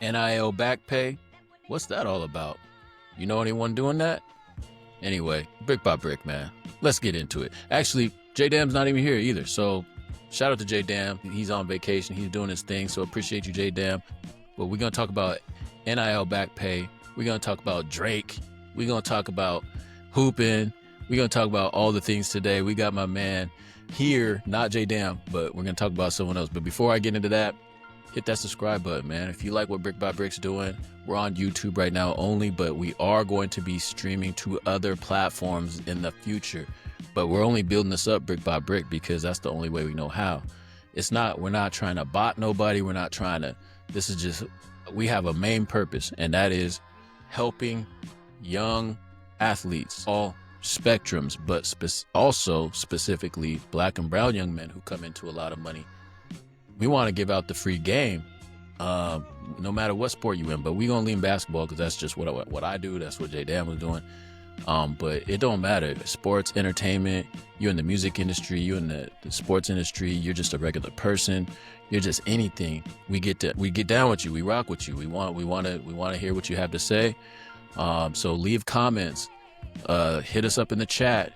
NIL BackPay? What's that all about? You know anyone doing that? Anyway, brick by brick, man. Let's get into it. Actually, J Dam's not even here either. So shout out to J Dam. He's on vacation. He's doing his thing. So appreciate you, J Dam. But we're going to talk about NIL BackPay. We're going to talk about Drake. We're going to talk about hooping. We're going to talk about all the things today. We got my man here, not J Dam, but we're going to talk about someone else. But before I get into that, hit that subscribe button, man. If you like what Brick by Brick's doing, we're on YouTube right now only, but we are going to be streaming to other platforms in the future. But we're only building this up brick by brick because that's the only way we know how. We're not trying to bot nobody. This is just, we have a main purpose, and that is helping young athletes, all spectrums, but also specifically Black and brown young men who come into a lot of money. We want to give out the free game, no matter what sport you in. But we gonna lean basketball because that's just what I do. That's what J Dan was doing. But it don't matter. Sports, entertainment. You're in the music industry. You're in the sports industry. You're just a regular person. You're just anything. We get down with you. We rock with you. We want to hear what you have to say. So leave comments. Hit us up in the chat.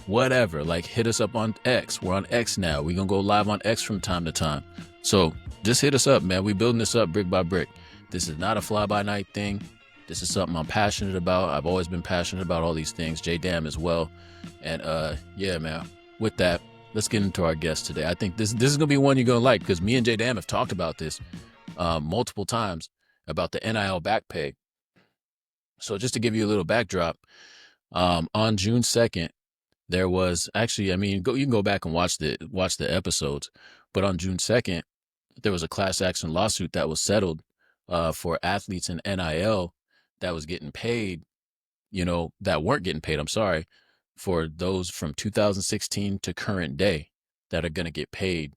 Whatever, like hit us up on X. We're on X now. We're gonna go live on X from time to time. So just hit us up, man. We're building this up brick by brick. This is not a fly-by-night thing. This is something I'm passionate about. I've always been passionate about all these things. J Dam as well. And yeah, man. With that, let's get into our guest today. I think this is gonna be one you're gonna like because me and J Dam have talked about this multiple times about the NIL BackPay. So just to give you a little backdrop, on June 2nd, there was actually, you can go back and watch the episodes, but on June 2nd, there was a class action lawsuit that was settled for athletes in NIL that was getting paid, that weren't getting paid, I'm sorry, for those from 2016 to current day that are going to get paid,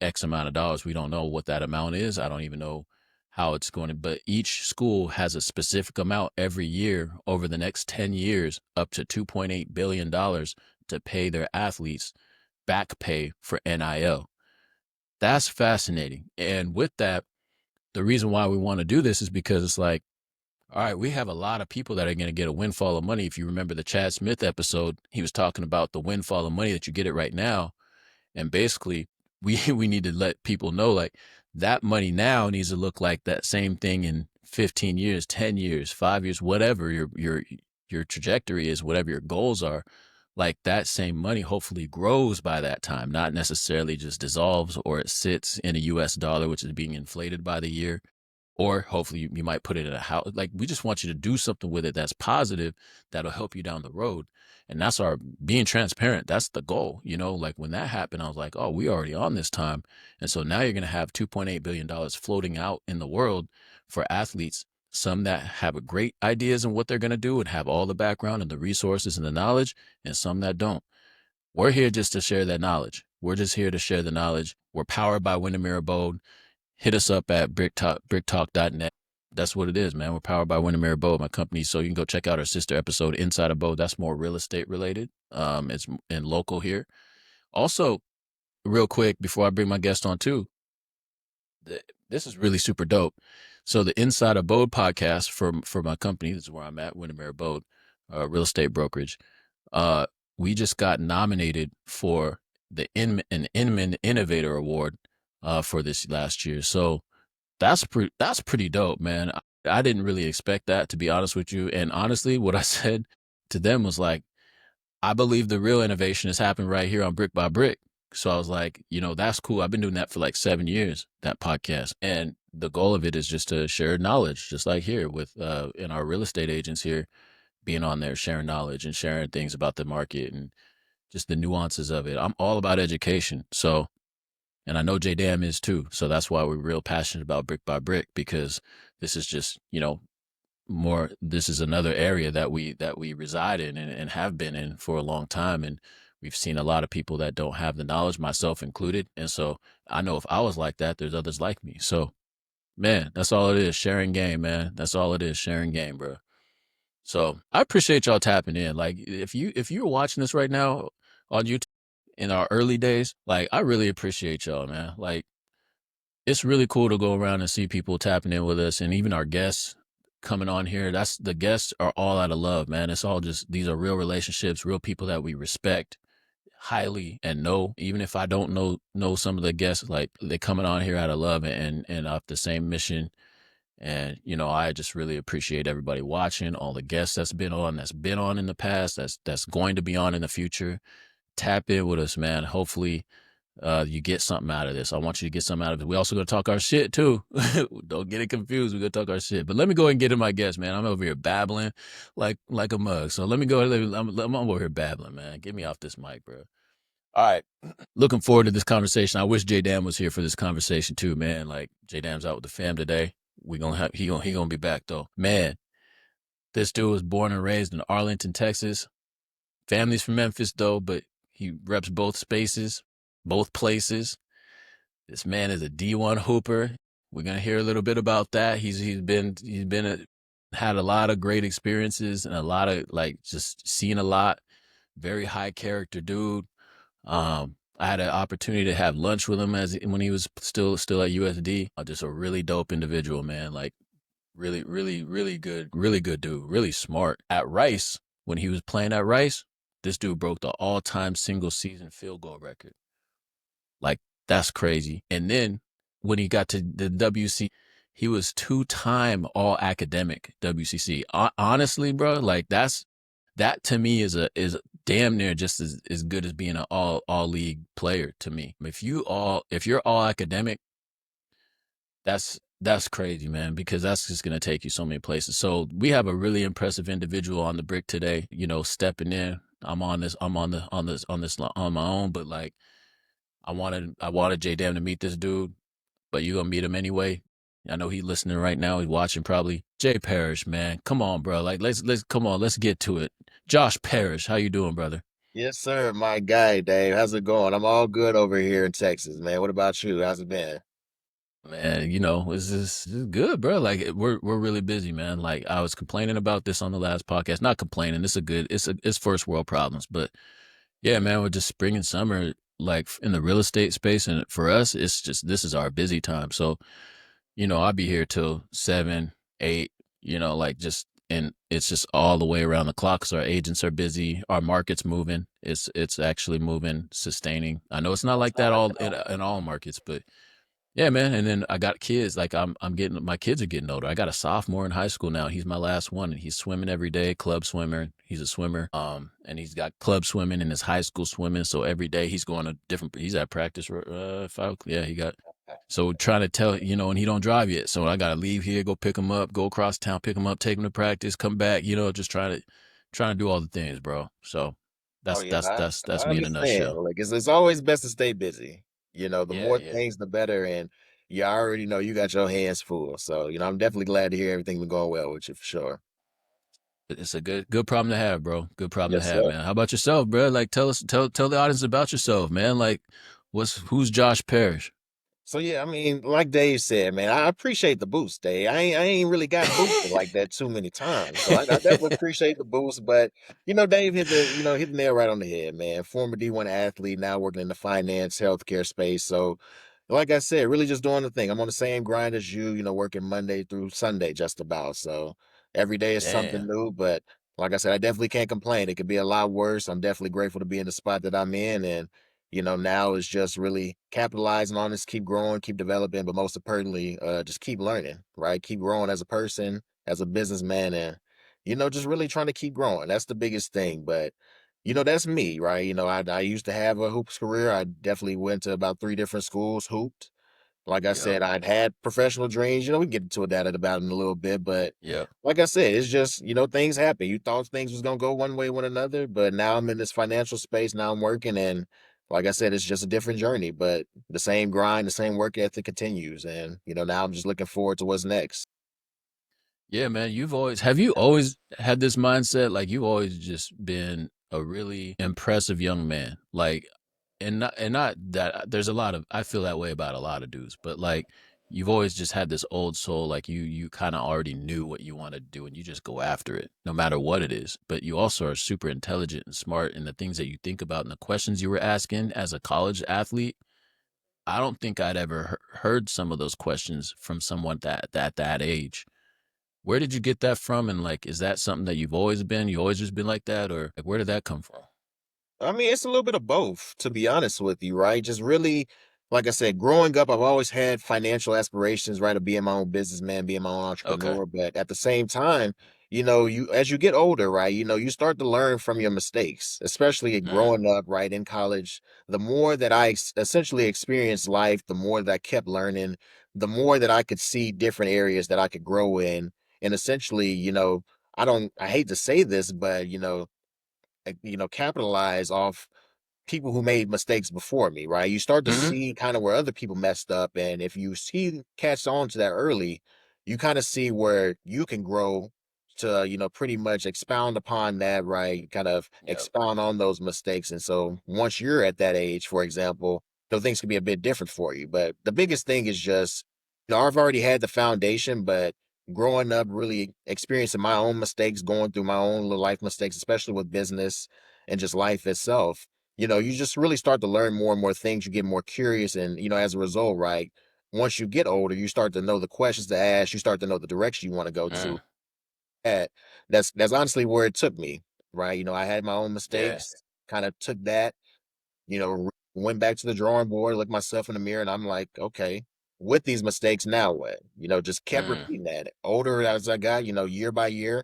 X amount of dollars. We don't know what that amount is. I don't even know how it's going to, but each school has a specific amount every year over the next 10 years, up to $2.8 billion to pay their athletes back pay for NIL. That's fascinating. And with that, the reason why we want to do this is because it's like, all right, we have a lot of people that are going to get a windfall of money. If you remember the Chad Smith episode, he was talking about the windfall of money that you get it right now. And basically, we need to let people know, like, that money now needs to look like that same thing in 15 years, 10 years, 5 years, whatever your trajectory is, whatever your goals are. Like, that same money hopefully grows by that time, not necessarily just dissolves or it sits in a US dollar, which is being inflated by the year. Or hopefully you might put it in a house. Like, we just want you to do something with it that's positive, that'll help you down the road. And that's our being transparent. That's the goal. Like when that happened, I was like, oh, we already on this time. And so now you're going to have $2.8 billion floating out in the world for athletes, some that have great ideas on what they're going to do and have all the background and the resources and the knowledge, and some that don't. We're here just to share that knowledge. We're just here to share the knowledge. We're powered by Windermere Abode. Hit us up at bricktalk.net. That's what it is, man. We're powered by Windermere Abode, my company. So you can go check out our sister episode, Inside Abode. That's more real estate related. It's in local here. Also, real quick, before I bring my guest on too, this is really super dope. So the Inside Abode podcast for my company, this is where I'm at, Windermere Abode, real estate brokerage. We just got nominated for an Inman Innovator Award for this last year. So that's pretty dope, man. I didn't really expect that, to be honest with you. And honestly, what I said to them was like, I believe the real innovation has happened right here on Brick by Brick. So I was like, that's cool. I've been doing that for like 7 years, that podcast. And the goal of it is just to share knowledge, just like here with in our real estate agents here, being on there, sharing knowledge and sharing things about the market and just the nuances of it. I'm all about education. So, and I know J Dam is too. So that's why we're real passionate about Brick by Brick, because this is just, this is another area that we reside in and have been in for a long time. And we've seen a lot of people that don't have the knowledge, myself included. And so I know if I was like that, there's others like me. So, man, that's all it is. Sharing game, man. That's all it is. Sharing game, bro. So I appreciate y'all tapping in. Like, if you're watching this right now on YouTube in our early days, like, I really appreciate y'all, man. Like, it's really cool to go around and see people tapping in with us, and even our guests coming on here. That's the guests are all out of love, man. It's all just these are real relationships, real people that we respect highly and know. Even if I don't know some of the guests, like they coming on here out of love and off the same mission. And I just really appreciate everybody watching, all the guests that's been on in the past, that's going to be on in the future. Tap in with us, man. Hopefully, you get something out of this. I want you to get something out of it. We also gonna talk our shit too. Don't get it confused. We're gonna talk our shit. But let me go and get in my guest, man. I'm over here babbling like a mug. So let me go. I'm over here babbling, man. Get me off this mic, bro. All right. Looking forward to this conversation. I wish J Dam was here for this conversation too, man. Like J Dam's out with the fam today. We gonna have he gonna be back though. Man, this dude was born and raised in Arlington, Texas. Family's from Memphis though, but he reps both spaces, both places. This man is a D1 hooper. We're gonna hear a little bit about that. Had a lot of great experiences and a lot of like just seeing a lot. Very high character dude. I had an opportunity to have lunch with him as when he was still at USD. Just a really dope individual, man. Like really good dude. Really smart. At Rice, when he was playing at Rice, this dude broke the all-time single season field goal record. Like that's crazy. And then when he got to the WC, he was two-time all academic WCC. Honestly, bro, like that to me is damn near just as good as being an all league player to me. If you're all academic, that's crazy, man, because that's just gonna take you so many places. So we have a really impressive individual on the brick today, stepping in. I'm on this, I'm on this on my own, but like I wanted J Dam to meet this dude, but you gonna meet him anyway. I know he's listening right now. He's watching probably. Jay Parrish, man, come on, bro. Like let's come on, let's get to it. Josh Parrish, how you doing, brother? Yes, sir. My guy, Dave. How's it going? I'm all good over here in Texas, man. What about you? How's it been? Man, it's good, bro. Like we're really busy, man. Like I was complaining about this on the last podcast. Not complaining. It's first world problems, but yeah, man, we're just spring and summer, like in the real estate space, and for us, it's just this is our busy time. So I'll be here till 7, 8, like just, and it's just all the way around the clock. So our agents are busy. Our market's moving. It's actually moving, sustaining. I know it's not like that all in all markets, but yeah, man. And then I got kids. Like I'm getting my kids are getting older. I got a sophomore in high school now. He's my last one, and he's swimming every day. Club swimmer. He's a swimmer. And he's got club swimming in his high school swimming. So every day he's going to different. He's at practice. Yeah, he got. So trying to tell and he don't drive yet. So I gotta leave here, go pick him up, go across town, pick him up, take him to practice, come back. Just trying to do all the things, bro. So Oh that's yeah, that's that's I that's me in a understand. nutshell. Like it's always best to stay busy. The Yeah, more yeah. things, the better. And you already know you got your hands full. So I'm definitely glad to hear everything been going well with you for sure. It's a good problem to have, bro. Good problem to Yes, have, sir. man. How about yourself, bro? Like tell the audience about yourself, man. Like who's Josh Parrish? So yeah, I mean, like Dave said, man, I appreciate the boost, Dave. I ain't really got boosted like that too many times. So I definitely appreciate the boost. But Dave hit the nail right on the head, man. Former D1 athlete, now working in the finance, healthcare space. So like I said, really just doing the thing. I'm on the same grind as you, working Monday through Sunday just about. So every day is something Damn. new. But like I said, I definitely can't complain. It could be a lot worse. I'm definitely grateful to be in the spot that I'm in. And now is just really capitalizing on this, keep growing, keep developing, but most importantly, just keep learning, right? Keep growing as a person, as a businessman, and just really trying to keep growing. That's the biggest thing. But that's me, right? I used to have a hoops career. I definitely went to about 3 different schools, hooped. Like I Yep. said, I'd had professional dreams. We can get into that about in a little bit, but Yep. like I said, it's just things happen. You thought things was gonna go one way, one another, but now I'm in this financial space. Now I'm working, and like I said, it's just a different journey, but the same grind, the same work ethic continues. And now I'm just looking forward to what's next. Yeah, man. Have you always had this mindset? Like you've always just been a really impressive young man. Like, and not that there's a lot of I feel that way about a lot of dudes, but like you've always just had this old soul. Like you kind of already knew what you wanted to do, and you just go after it, no matter what it is. But you also are super intelligent and smart in the things that you think about and the questions you were asking as a college athlete. I don't think I'd ever heard some of those questions from someone that age. Where did you get that from? And like, is that something that you've always been? You always just been like that, or like, where did that come from? I mean, it's a little bit of both, to be honest with you, right? Just really, like I said, growing up, I've always had financial aspirations, right, of being my own businessman, being my own Okay. entrepreneur. But at the same time, you as you get older, right, you start to learn from your mistakes, especially Mm, growing up, right, in college. The more that I essentially experienced life, the more that I kept learning, the more that I could see different areas that I could grow in. And essentially, I hate to say this, but capitalize off people who made mistakes before me, right? You start to hmm. see kind of where other people messed up. And if you catch on to that early, you kind of see where you can grow to, pretty much expound upon that, right? Kind of Yep. expound on those mistakes. And so once you're at that age, for example, things can be a bit different for you. But the biggest thing is just, I've already had the foundation, but growing up, really experiencing my own mistakes, going through my own little life mistakes, especially with business and just life itself, you just really start to learn more and more things. You get more curious. And, as a result, right, once you get older, you start to know the questions to ask. You start to know the direction you want to go to. Mm, At that's honestly where it took me, right? I had my own yeah. mistakes, kind of took that, went back to the drawing board, looked myself in the mirror, and I'm like, okay, with these mistakes, now what? Just kept Mm, repeating that. Older as I got, year by year,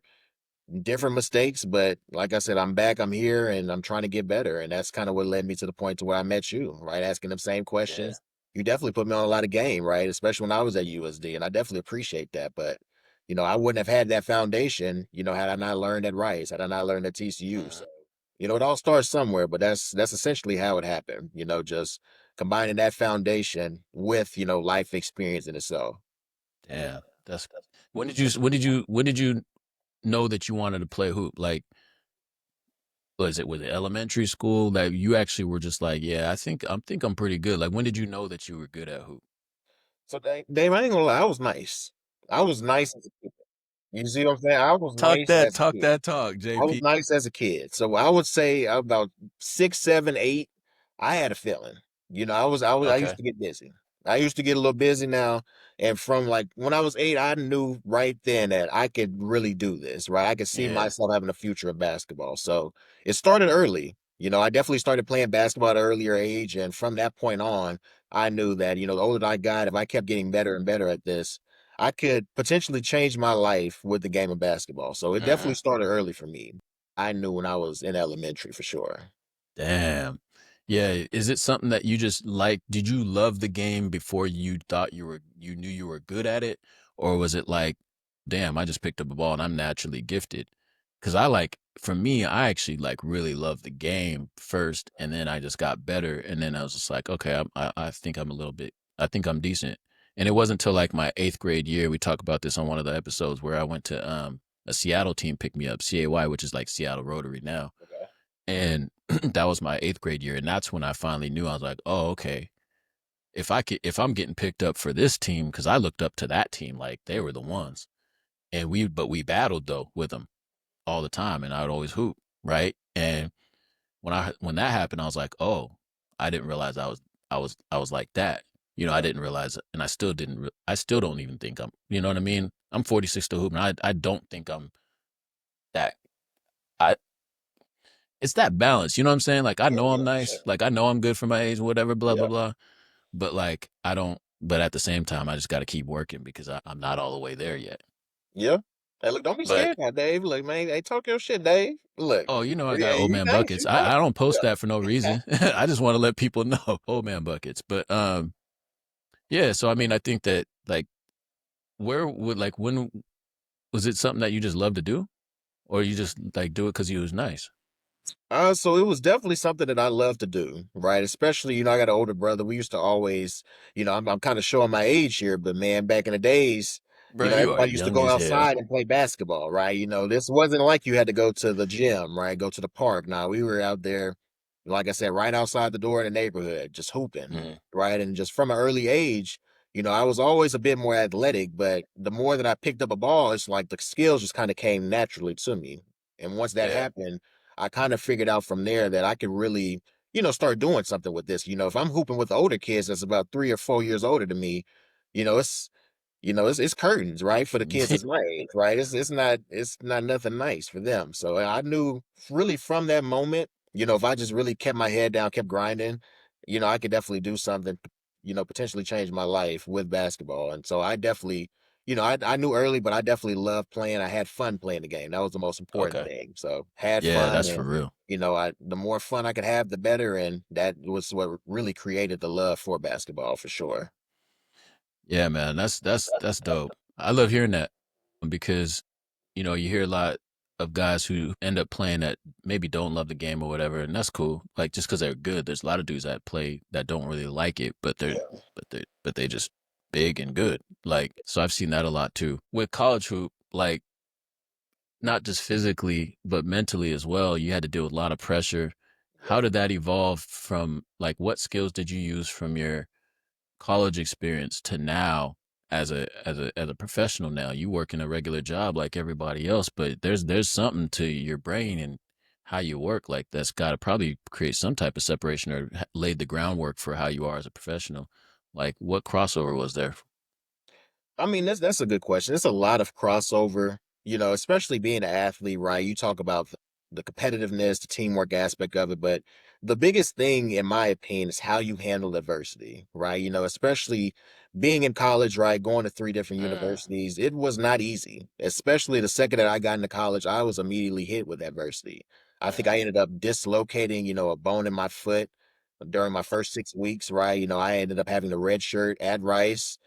different mistakes, but like I said, I'm back, I'm here, and I'm trying to get better. And that's kind of what led me to the point to where I met you, right? Asking them same yeah. questions. You definitely put me on a lot of game, right? Especially when I was at USD, and I definitely appreciate that. But I wouldn't have had that foundation, had I not learned at Rice, had I not learned at TCU. So, Mm, it all starts somewhere, but that's essentially how it happened. Just combining that foundation with life experience in itself. damn. That's when did you know that you wanted to play hoop? Like, was it elementary school that you actually were just like, yeah, I think I'm pretty good. Like, when did you know that you were good at hoop? So, Dave, I ain't gonna lie, I was nice. I was nice. You see what I'm saying? I was Talk nice that, as a talk kid. that talk, I was JP. nice as a kid. So I would say about 6, 7, 8, I had a feeling. I used Okay. to get busy. I used to get a little busy now. And from like when I was 8, I knew right then that I could really do this, right? I could see Yeah. myself having a future in basketball. So it started early. I definitely started playing basketball at an earlier age. And from that point on, I knew that, the older I got, if I kept getting better and better at this, I could potentially change my life with the game of basketball. So it definitely Mm. started early for me. I knew when I was in elementary for sure. Damn. Yeah. Is it something that you just like? Did you love the game before you thought you knew you were good at it? Or was it like, damn, I just picked up a ball and I'm naturally gifted? Because for me, I actually like really loved the game first, and then I just got better. And then I was just like, okay, I think I'm a little bit, I think I'm decent. And it wasn't until like my eighth grade year, we talk about this on one of the episodes, where I went to a Seattle team pick me up, CAY, which is like Seattle Rotary now. Okay. And that was my eighth grade year. And that's when I finally knew. I was like, oh, okay. If I'm getting picked up for this team, because I looked up to that team, like they were the ones. And but we battled though with them all the time, and I would always hoop, right? And when that happened, I was like, oh, I didn't realize I was like that. I Yeah. didn't realize it, and I still didn't. I still don't even think I'm. You know what I mean? I'm 46 to hoop, and I don't think I'm that. I It's that balance. You know what I'm saying? Like I Yeah, know I'm yeah, for sure. nice. Like I know I'm good for my age, whatever, blah blah Yeah. blah. But like I don't. But at the same time, I just got to keep working because I'm not all the way there yet. Yeah. Hey, look, don't be But scared now, Dave. Look, man, hey, talk your shit, Dave. Look. oh, I Yeah, got old you man nice, buckets. you nice. I don't post Yeah. that for no reason. I just want to let people know old man buckets. But yeah. So I mean, I think that like where would like when was it something that you just love to do, or you just like do it because you was nice? So it was definitely something that I love to do, right? Especially, I got an older brother. We used to always, I'm kind of showing my age here, but man, back in the days, Bro, you are everybody used to young go as hell. outside and play basketball, right? This wasn't like you had to go to the gym, right? Go to the park. Now we were out there, like I said, right outside the door in the neighborhood, just hooping, Mm, right? And just from an early age, I was always a bit more athletic, but the more that I picked up a ball, it's like the skills just kind of came naturally to me. And once that yeah. happened, I kind of figured out from there that I could really, start doing something with this. If I'm hooping with the older kids that's about 3 or 4 years older than me, you know, it's it's curtains, right? For the kids that's my age, right? It's not nothing nice for them. So I knew really from that moment, if I just really kept my head down, kept grinding, I could definitely do something, potentially change my life with basketball. And so I definitely, I knew early, but I definitely loved playing. I had fun playing the game. That was the most important Okay. thing. So had Yeah, fun that's for and real. the more fun I could have, the better. And that was what really created the love for basketball for sure. Yeah, man, that's dope. I love hearing that because you hear a lot of guys who end up playing that maybe don't love the game or whatever, and that's cool. Like just because they're good, there's a lot of dudes that play that don't really like it, but they just big and good. Like so, I've seen that a lot too with college hoop. Like not just physically but mentally as well. You had to deal with a lot of pressure. How did that evolve from like what skills did you use from your college experience to now as a professional? Now you work in a regular job like everybody else, but there's something to your brain and how you work like that's got to probably create some type of separation or laid the groundwork for how you are as a professional. Like what crossover was there? I mean, that's a good question. It's a lot of crossover, especially being an athlete, right? You talk about the competitiveness, the teamwork aspect of it, but the biggest thing, in my opinion, is how you handle adversity, right? Especially being in college, right? Going to three different Mm, universities, it was not easy. Especially the second that I got into college, I was immediately hit with adversity. I think I mm-hmm. ended up dislocating, a bone in my foot during my first 6 weeks, right? I ended up having a red shirt at Rice,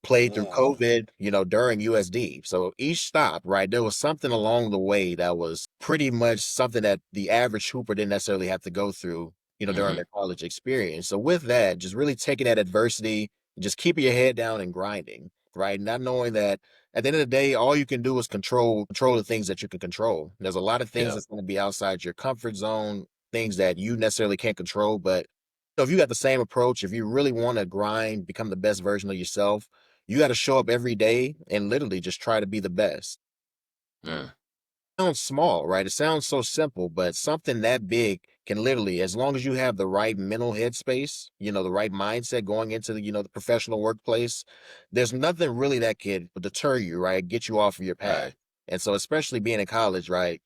played through Mm, COVID, during USD. So each stop, right, there was something along the way that was pretty much something that the average hooper didn't necessarily have to go through, during mm-hmm. their college experience. So with that, just really taking that adversity, just keeping your head down and grinding, right? Not knowing that at the end of the day, all you can do is control the things that you can control. There's a lot of things Yeah. that's going to be outside your comfort zone, things that you necessarily can't control. But if you got the same approach, if you really want to grind, become the best version of yourself, you got to show up every day and literally just try to be the best. Mm, Sounds small, right? It sounds so simple, but something that big can literally, as long as you have the right mental headspace, the right mindset going into the professional workplace, there's nothing really that could deter you, right? Get you off of your path. right. And so, especially being in college, right?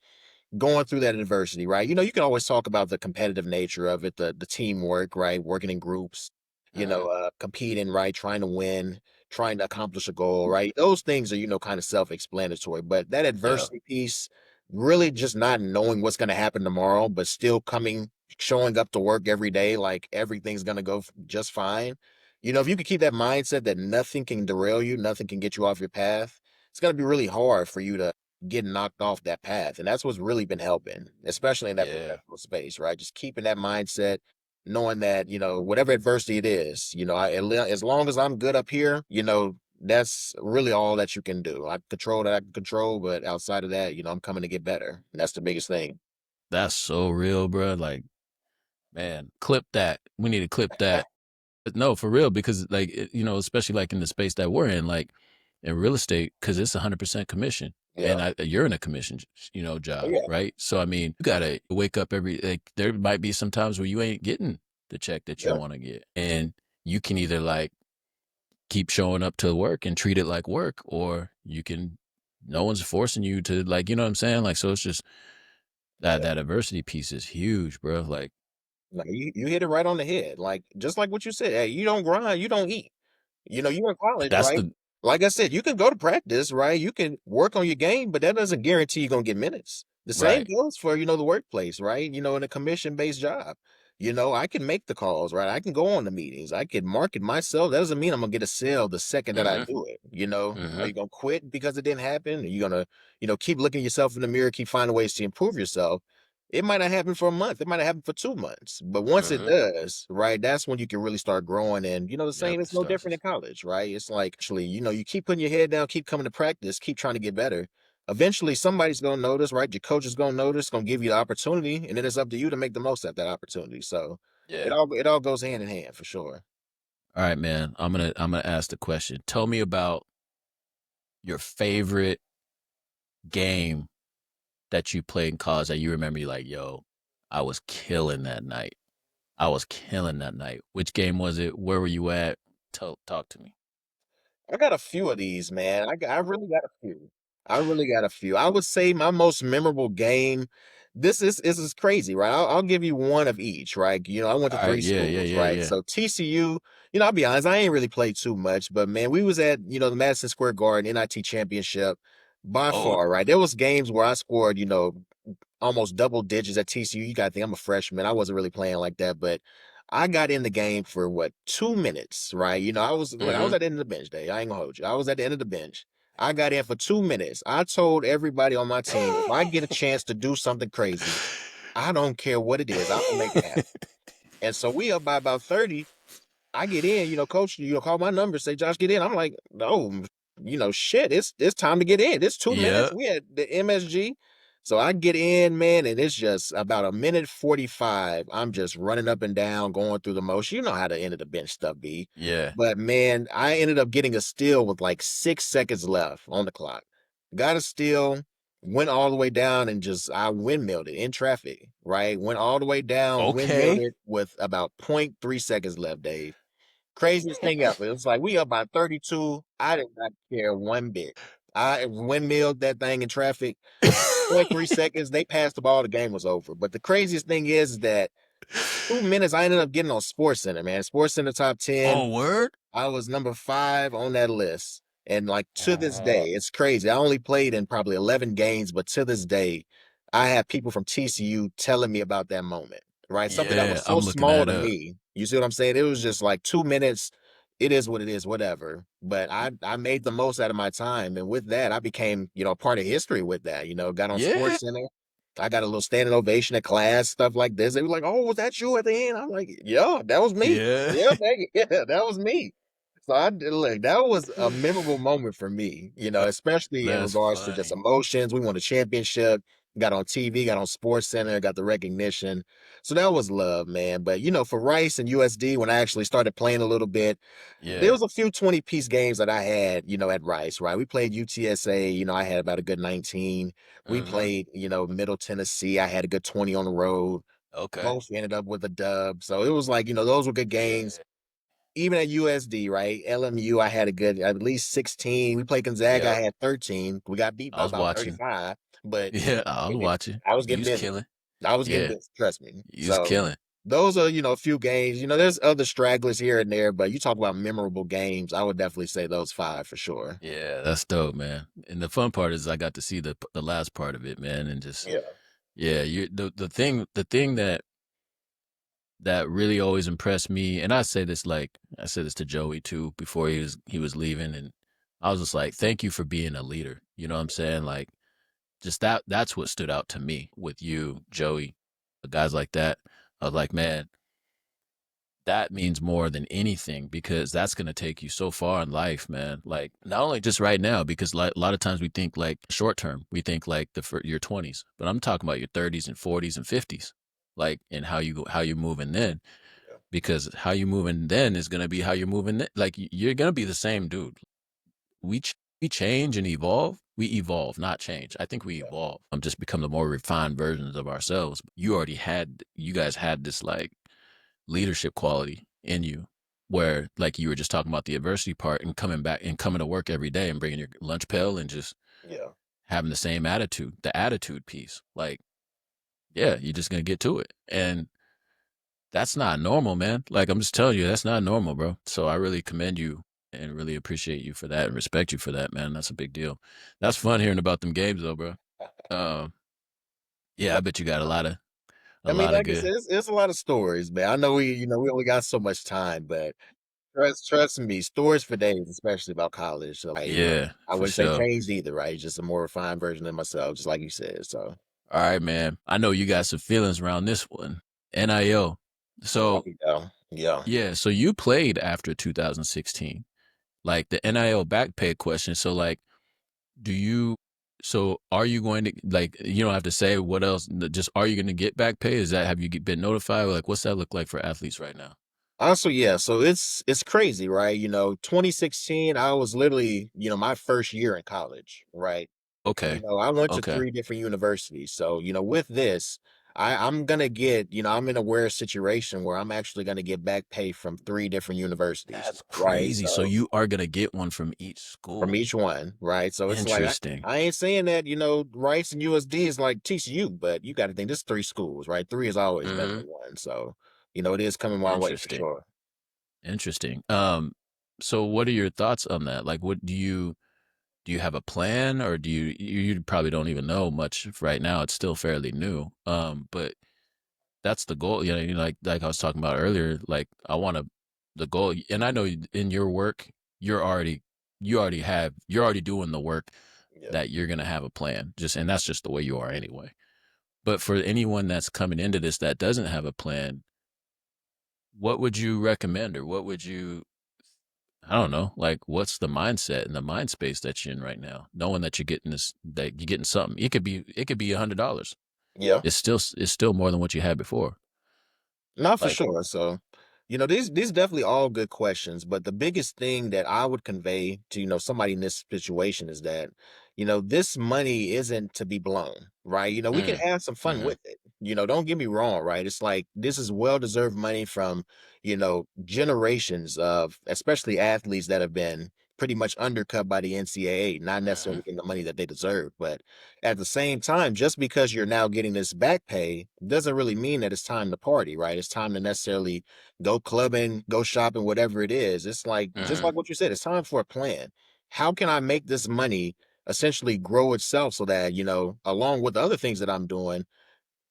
Going through that adversity, right? You can always talk about the competitive nature of it, the teamwork, right? Working in groups, Mm-hmm. competing, right? Trying to win, trying to accomplish a goal, right? Those things are, kind of self-explanatory. But that Yeah. adversity piece, really just not knowing what's going to happen tomorrow, but still showing up to work every day, like everything's going to go just fine. If you could keep that mindset that nothing can derail you, nothing can get you off your path, it's going to be really hard for you to getting knocked off that path. And that's what's really been helping, especially in that Yeah. professional space, right? Just keeping that mindset, knowing that, whatever adversity it is, as long as I'm good up here, that's really all that you can do. I control that I can control, but outside of that, I'm coming to get better. And that's the biggest thing. That's so real, bro. Like, man, clip that. We need to clip that. No, for real, because like especially like in the space that we're in, like in real estate, because it's 100% commission, Yeah. and you're in a commission, Oh, job, yeah. right? So I mean, you gotta wake up every like. There might be some times where you ain't getting the check that you Yeah. want to get, and you can either like keep showing up to work and treat it like work, or you can. No one's forcing you to like, you know what I'm saying? Like, so it's just Yeah. that adversity piece is huge, bro. Like, Like you hit it right on the head. Like just like what you said. Hey, you don't grind, you don't eat. You're in college, that's right? the Like I said, you can go to practice, right? You can work on your game, but that doesn't guarantee you're gonna get minutes. The same right. goes for, the workplace, right? In a commission-based job. I can make the calls, right? I can go on the meetings. I can market myself. That doesn't mean I'm gonna get a sale the second that I Mm-hmm. do it. Are Mm-hmm. you gonna quit because it didn't happen? Are you gonna, keep looking yourself in the mirror, keep finding ways to improve yourself? It might not happen for a month. It might not happen for 2 months. But once it Mm-hmm. does, right, that's when you can really start growing. And the Yep. same It is no starts. different in college, right? It's like actually, you keep putting your head down, keep coming to practice, keep trying to get better. Eventually somebody's gonna notice, right? Your coach is gonna notice, gonna give you the opportunity, and then it's up to you to make the most of that opportunity. So it Yeah. all goes hand in hand for sure. All right, man. I'm gonna ask the question. Tell me about your favorite game that you played in college that you remember. You like, yo, I was killing that night. I was killing that night. Which game was it? Where were you at? Talk to me. I got a few of these, man. I really got a few. I really got a few. I would say my most memorable game. This is crazy, right? I'll give you one of each, right? I went to All right, three yeah, yeah, schools, yeah, right? yeah. So TCU, I'll be honest, I ain't really played too much, but man, we was at the Madison Square Garden NIT championship by Oh, far, right? There was games where I scored, almost double digits at TCU. You got to think I'm a freshman. I wasn't really playing like that, but I got in the game for what 2 minutes, right? I was mm-hmm. at the end of the bench day. I ain't gonna hold you. I was at the end of the bench. I got in for 2 minutes. I told everybody on my team if I get a chance to do something crazy, I don't care what it is, I'm gonna make it happen. And so we up by about 30. I get in, coach, call my number, say, Josh, get in. I'm like, no, shit, it's time to get in. It's 2 minutes. Yeah. We had the MSG. So I get in, man, and it's just about a minute 45. I'm just running up and down, going through the motion. You know how the end of the bench stuff be. Yeah. But man, I ended up getting a steal with like 6 seconds left on the clock. Got a steal, went all the way down and just I windmilled it in traffic, right? Went all the way down, windmilled Okay. it with about point 0.3 seconds left, Dave. Craziest thing ever. It was like we up by 32. I did not care one bit. I windmilled that thing in traffic. Point 0.3 seconds. They passed the ball. The game was over. But the craziest thing is that 2 minutes I ended up getting on Sports Center, man. Sports Center top 10. Oh, word? I was number 5 on that list. And like to this Oh, day, it's crazy. I only played in probably 11 games, but to this day, I have people from TCU telling me about that moment, right? Something that yeah. was so I'm looking small that to up. me. You see what I'm saying? It was just like 2 minutes. It is what it is, whatever. But I made the most out of my time. And with that, I became, part of history with that. Got on Yeah. Sports Center. I got a little standing ovation at class, stuff like this. They were like, "Oh, was that you at the end?" I'm like, "Yeah, that was me. Yeah. Yeah, yeah, that was me." So I did look, that was a memorable moment for me, especially in That's regards to just funny. emotions. We won a championship, got on TV, got on Sports Center, got the recognition. So that was love, man. But for Rice and USD, when I actually started playing a little bit, there Yeah. was a few 20-piece games that I had, at Rice, right? We played UTSA, I had about a good 19. We Mm-hmm. played, Middle Tennessee. I had a good 20 on the road. Okay. Both ended up with a dub. So it was like, those were good games. Yeah. Even at USD, right? LMU, I had a good at least 16. We played Gonzaga, I Yep. had 13. We got beat I by was about watching. 35, but Yeah, I was hey, watching. I was You getting was busy. killing. I was getting Yeah, busy, trust me. you was So killing. those are, a few games. There's other stragglers here and there, but you talk about memorable games, I would definitely say those five for sure. Yeah, that's dope, man. And the fun part is I got to see the last part of it, man, and just Yeah. yeah, you the thing that really always impressed me, and I said this to Joey too before he was leaving, and I was just like, thank you for being a leader. You know what I'm saying? Like just that's what stood out to me with you, Joey, guys like that. I was like, man, that means more than anything because that's going to take you so far in life, man. Like not only just right now, because like, a lot of times we think like short term, we think like your 20s, but I'm talking about your 30s and 40s and 50s, like and how you moving then, Yeah. because how you moving then is going to be how you're moving. Like you're going to be the same dude. We change and evolve. We evolve, not change. I think we Yeah. evolve. Just become the more refined versions of ourselves. You guys had this like leadership quality in you where like you were just talking about the adversity part and coming back and coming to work every day and bringing your lunch pail and just Yeah. having the same attitude, the attitude piece. Like, yeah, you're just going to get to it. And that's not normal, man. Like, I'm just telling you, that's not normal, bro. So I really commend you and really appreciate you for that and respect you for that, man. That's a big deal. That's fun hearing about them games, though, bro. Um, yeah, Yeah. I bet you got a I mean, lot of like I good. said, it's a lot of stories, man. I know we only got so much time, but trust me, stories for days, especially about college. So, Yeah, I for wouldn't say sure. changed either, right? Just a more refined version of myself, just like you said. So, All right, man. I know you got some feelings around this one. NIL. there So, we go. Yeah. yeah, so you played after 2016. Like the NIL back pay question. So, like, do you, so are you going to, like, you don't have to say what else, just are you going to get back pay? Have you been notified? Like, what's that look like for athletes right now? Also, yeah. So it's crazy, right? 2016, I was literally, my first year in college, right? Okay. I went to Okay. 3 different universities. So, with this, I'm gonna get, I'm in a weird situation where I'm actually gonna get back pay from 3 different universities, That's right? crazy. So So you are gonna get one from each from school. each one, right? So it's like Interesting. I ain't saying that, rice and USD is like TCU, but you got to think this 3 schools, right? Three is always better Hmm. than one. So, it is coming my way for Interesting. sure. Interesting. So what are your thoughts on that? Like, what do you have a plan, or you probably don't even know much right now? It's still fairly new. But that's the goal. Like I was talking about earlier. Like I want to the goal, and I know in your work, you're already you're already doing the work Yeah. that you're gonna have a plan. And that's just the way you are anyway. But for anyone that's coming into this that doesn't have a plan, what would you recommend, or what would you I don't know, like what's the mindset and the mind space that you're in right now, knowing that you're getting something. It could be $100. Yeah. It's still more than what you had before. Not for Like, sure. So, these definitely all good questions, but the biggest thing that I would convey to, somebody in this situation is that, this money isn't to be blown, right? We can mm, have some fun mm-hmm, with it. Don't get me wrong, right? It's like this is well-deserved money from, generations of especially athletes that have been pretty much undercut by the NCAA, not mm-hmm, necessarily getting the money that they deserve, but at the same time, just because you're now getting this back pay doesn't really mean that it's time to party, right? It's time to necessarily go clubbing, go shopping, whatever it is. It's like, just mm-hmm. like what you said, it's time for a plan. How can I make this money essentially grow itself so that, along with the other things that I'm doing,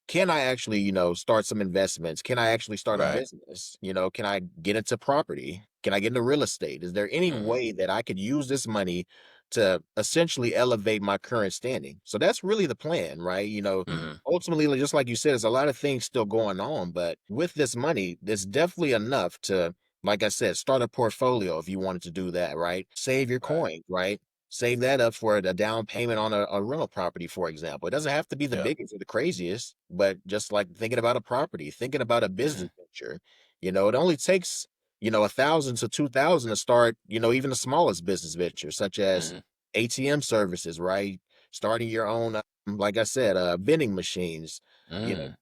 can I actually, start some investments? Can I actually start a Right. business? Can I get into property? Can I get into real estate? Is there any Mm-hmm, way that I could use this money to essentially elevate my current standing? So that's really the plan, right? mm-hmm. Ultimately, just like you said, there's a lot of things still going on, but with this money, there's definitely enough to, like I said, start a portfolio if you wanted to do that, right? Save your Right. coin, right? Save that up for a down payment on a rental property, for example. It doesn't have to be the Yeah. biggest or the craziest, but just like thinking about a property, thinking about a Mm-hmm, business venture, it only takes, 1,000 to 2,000 to start, even the smallest business venture, such as mm-hmm. ATM services, right? Starting your own, like I said, vending machines,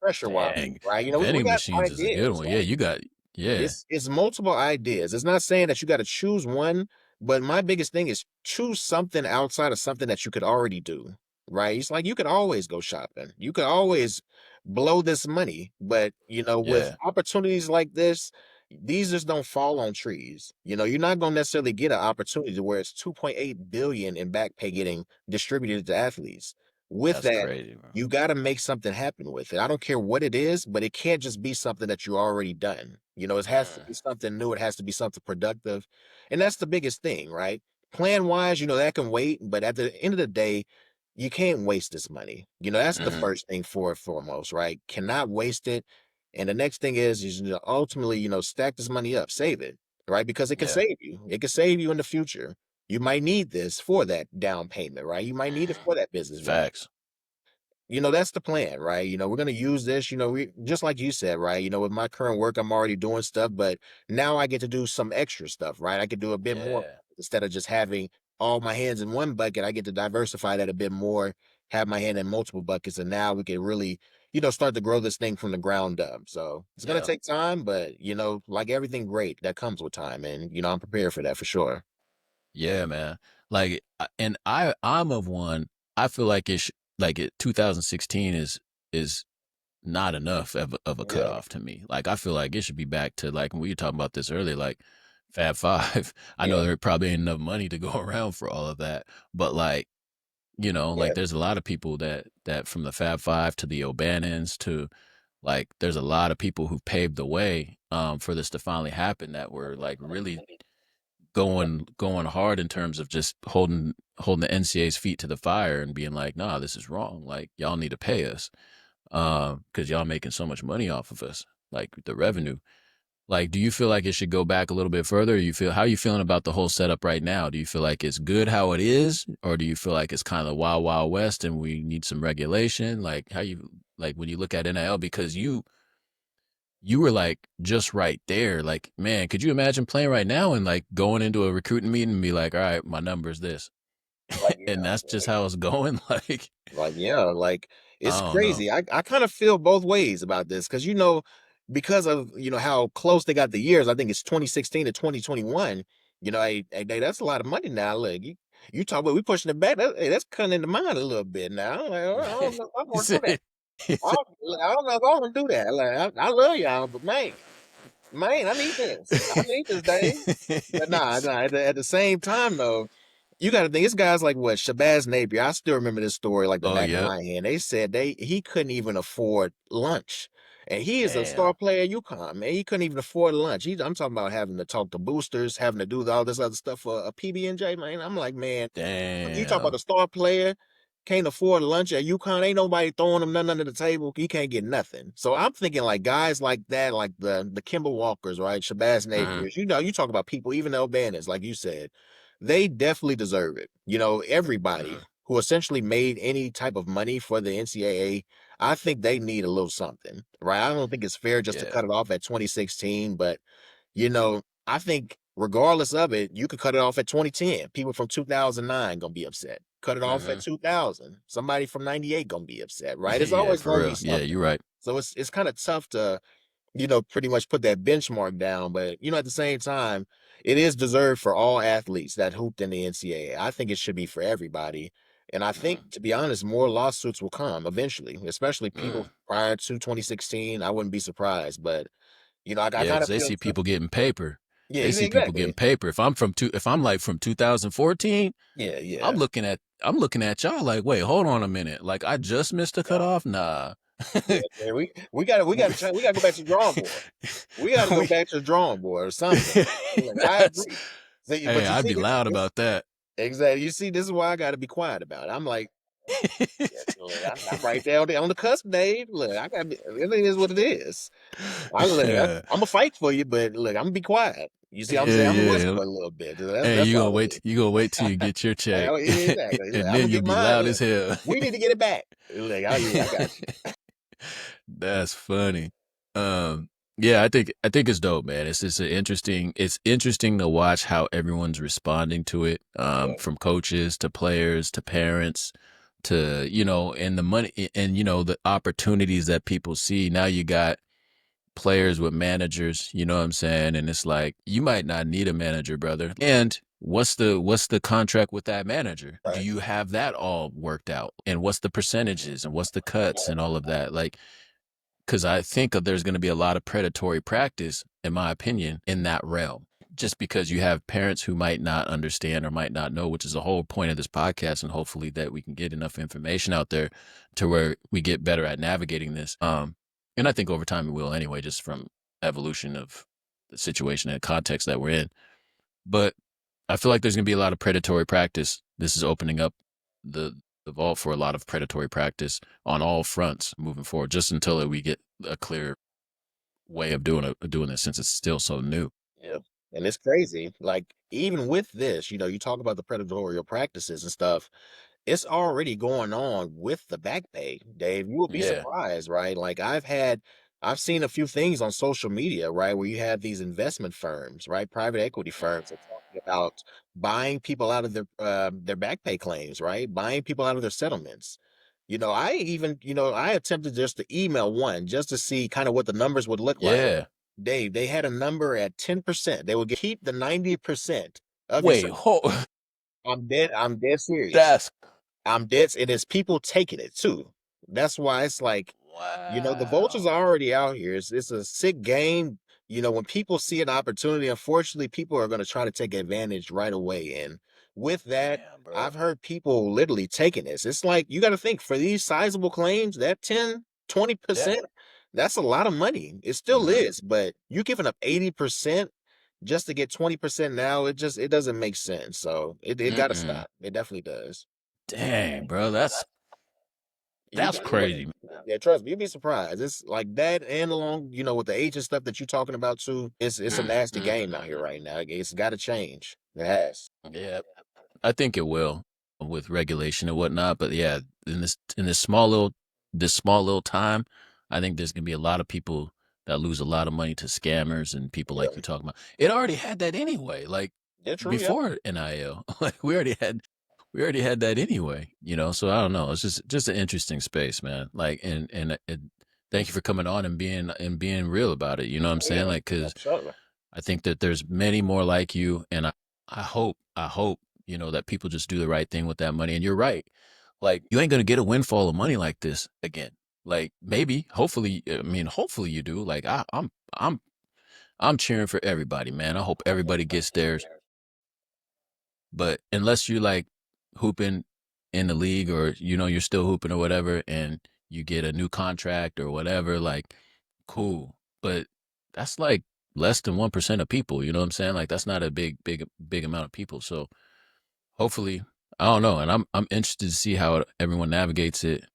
pressure washing, Dang. right? We Vending got machines is a good ideas, one. Yeah, right? you got yeah. It's multiple ideas. It's not saying that you gotta choose one, but my biggest thing is choose something outside of something that you could already do, right? It's like you could always go shopping. You could always blow this money, but, with Yeah. opportunities like this, these just don't fall on trees. You're not gonna necessarily get an opportunity to where it's 2.8 billion in back pay getting distributed to athletes. With That's that, crazy, bro. you got to make something happen with it. I don't care what it is, but it can't just be something that you already done. It has to Mm, be something new. It has to be something productive. And that's the biggest thing, right? Plan wise, that can wait. But at the end of the day, you can't waste this money. That's the mm-hmm. first thing for and foremost, right? Cannot waste it. And the next thing is ultimately, stack this money up, save it, right? Because it can Yeah. save you. It can save you in the future. You might need this for that down payment, right? You might need it Mm-hmm. for that business venture. Facts. That's the plan, right? We're gonna use this, we just like you said, right? With my current work, I'm already doing stuff, but now I get to do some extra stuff, right? I could do a bit more Yeah. instead of just having all my hands in one bucket. I get to diversify that a bit more, have my hand in multiple buckets, and now we can really, start to grow this thing from the ground up. So it's gonna Yeah. take time, but like everything great that comes with time, and I'm prepared for that for sure. Yeah, man. Like, and I'm of one. I feel like 2016 is not enough of a Yeah, cutoff to me. Like, I feel like it should be back to like when we were talking about this earlier, like Fab Five. I know yeah, there probably ain't enough money to go around for all of that, but like, yeah, like there's a lot of people that from the Fab Five to the O'Bannons to like, there's a lot of people who paved the way for this to finally happen, that were like really going hard in terms of just holding the NCAA's feet to the fire and being like, nah, this is wrong. Like, y'all need to pay us because y'all making so much money off of us, like the revenue. Like, do you feel like it should go back a little bit further? How are you feeling about the whole setup right now? Do you feel like it's good how it is, or do you feel like it's kind of wild wild west and we need some regulation? Like, how you like when you look at NIL, because you were like just right there. Like, man, could you imagine playing right now and like going into a recruiting meeting and be like, all right, my number is this. Like, And yeah, that's just how it's going. like I it's don't know. crazy. I kind of feel both ways about this because because of how close they got the years. I think it's 2016 to 2021. That's a lot of money now. Look, you talk about we pushing it back. That's cutting in the mind a little bit now. I'm like, I don't know if I He want to do that. said, he I said, I don't know if I want to do that. Like, I love y'all, but man, I need this. I need this day. But nah. At the same time, though, you got to think it's guys like what Shabazz Napier. I still remember this story like the oh, back of yep. my hand. They said he couldn't even afford lunch, and he is a star Damn. player at UConn. Man, he couldn't even afford lunch. I'm talking about having to talk to boosters, having to do all this other stuff for a PB&J. Man, I'm like, man, you talk about Damn. a star player can't afford lunch at UConn. Ain't nobody throwing him nothing under the table. He can't get nothing. So I'm thinking like guys like that, like the Kimber Walkers, right? Shabazz Mhm. Napiers. You talk about people, even the O'Bannons, like you said, they definitely deserve it. Everybody Mhm. who essentially made any type of money for the NCAA, I think they need a little something, right? I don't think it's fair just to Yeah. cut it off at 2016, but I think regardless of it, you could cut it off at 2010. People from 2009 gonna be upset. Cut it off at Mhm. 2000. Somebody from 98 gonna be upset, right? It's Yeah, always for gonna be real. Yeah, something. you're right. So it's kind of tough to, pretty much put that benchmark down. But at the same time, it is deserved for all athletes that hooped in the NCAA. I think it should be for everybody. And I think, Mhm. to be honest, more lawsuits will come eventually, especially people Mm. prior to 2016. I wouldn't be surprised. But I Yeah, kind because of they feel see people getting paper. yeah, They see people getting exactly. paper. If I'm like from 2014, Yeah, I'm yeah. looking at y'all like, wait, hold on a minute. Like I just missed a Yeah, cutoff? Nah. yeah, man. We gotta go back to the drawing board. We gotta go We- back to the drawing board or something. Like, I That's agree. See, but hey, you I'd see be this loud this about that. exactly. You see, this is why I gotta be quiet about it. I'm like, yeah, look, I'm right there on the cusp, Dave. Look, I gotta be. It is what it is. Yeah. I'm gonna fight for you, but look, I'm gonna be quiet. You see, what I'm Yeah, saying I'm gonna yeah. whisper a little bit. That's Hey, that's all it is. you gonna wait till you get your check. Yeah, exactly. Look, And I'm then gonna you'll get be mine. loud Look, as hell. we need to get it back. Like, oh yeah, I got you. That's funny. Um, yeah, I think it's dope, man. It's just it's interesting to watch how everyone's responding to it. Yeah, From coaches to players to parents to, and the money and the opportunities that people see. Now you got players with managers, you know what I'm saying? And it's like you might not need a manager, brother. And what's the contract with that manager? Do right. you have that all worked out? And what's the percentages and what's the cuts Yeah, and all of that? Like because I think that there's going to be a lot of predatory practice, in my opinion, in that realm. Just because you have parents who might not understand or might not know, which is the whole point of this podcast, and hopefully that we can get enough information out there to where we get better at navigating this. And I think over time we will anyway, just from evolution of the situation and context that we're in. But I feel like there's going to be a lot of predatory practice. This is opening up the the vault for a lot of predatory practice on all fronts moving forward, just until we get a clear way of doing this since it's still so new. yeah. And it's crazy. Like, even with this, you talk about the predatory practices and stuff. It's already going on with the back pay, Dave. You will be Yeah, surprised, right? Like, I've seen a few things on social media, right, where you have these investment firms, right, private equity firms are talking about buying people out of their back pay claims, right, buying people out of their settlements. I attempted just to email one just to see kind of what the numbers would look like. yeah. Dave, they had a number at 10%. They would keep the 90% of your Wait, settlement. hold. I'm dead serious. That's I'm dead. It is people taking it too. That's why it's like, the vultures wow. are already out here. It's a sick game. When people see an opportunity, unfortunately, people are going to try to take advantage right away. And with that, Damn, bro. I've heard people literally taking this. It's like, you got to think for these sizable claims, that 10, Yeah. 20%, that's a lot of money. It still Hmm. is, but you giving up 80% just to get 20% now, it doesn't make sense. So it got to Mm-mm. stop. It definitely does. Dang, bro. You That's got look, crazy. yeah, trust me, you'd be surprised. It's like that, and along, with the age and stuff that you're talking about too. It's a nasty game out here Mm-mm. right now. It's got to change. It has. Yeah, I think it will with regulation and whatnot. But yeah, in this small little time, I think there's gonna be a lot of people that lose a lot of money to scammers and people Yeah, like you talking about. It already had that anyway. Like yeah, true. Yeah, before NIL, like we already had. we already had that anyway, you know. So I don't know. It's just an interesting space, man. Like, thank you for coming on and being real about it. You know what I'm Oh, saying? yeah, Like, because absolutely. I think that there's many more like you, and I hope you know that people just do the right thing with that money. And you're right. Like, you ain't gonna get a windfall of money like this again. Like, maybe, hopefully, I mean, hopefully you do. Like, I'm cheering for everybody, man. I hope everybody gets theirs. But unless you like hooping in the league, or you know you're still hooping or whatever, and you get a new contract or whatever, like, cool. But that's like less than 1% of people. You know what I'm saying? Like, that's not a big amount of people. So hopefully, I don't know, and I'm interested to see how everyone navigates it.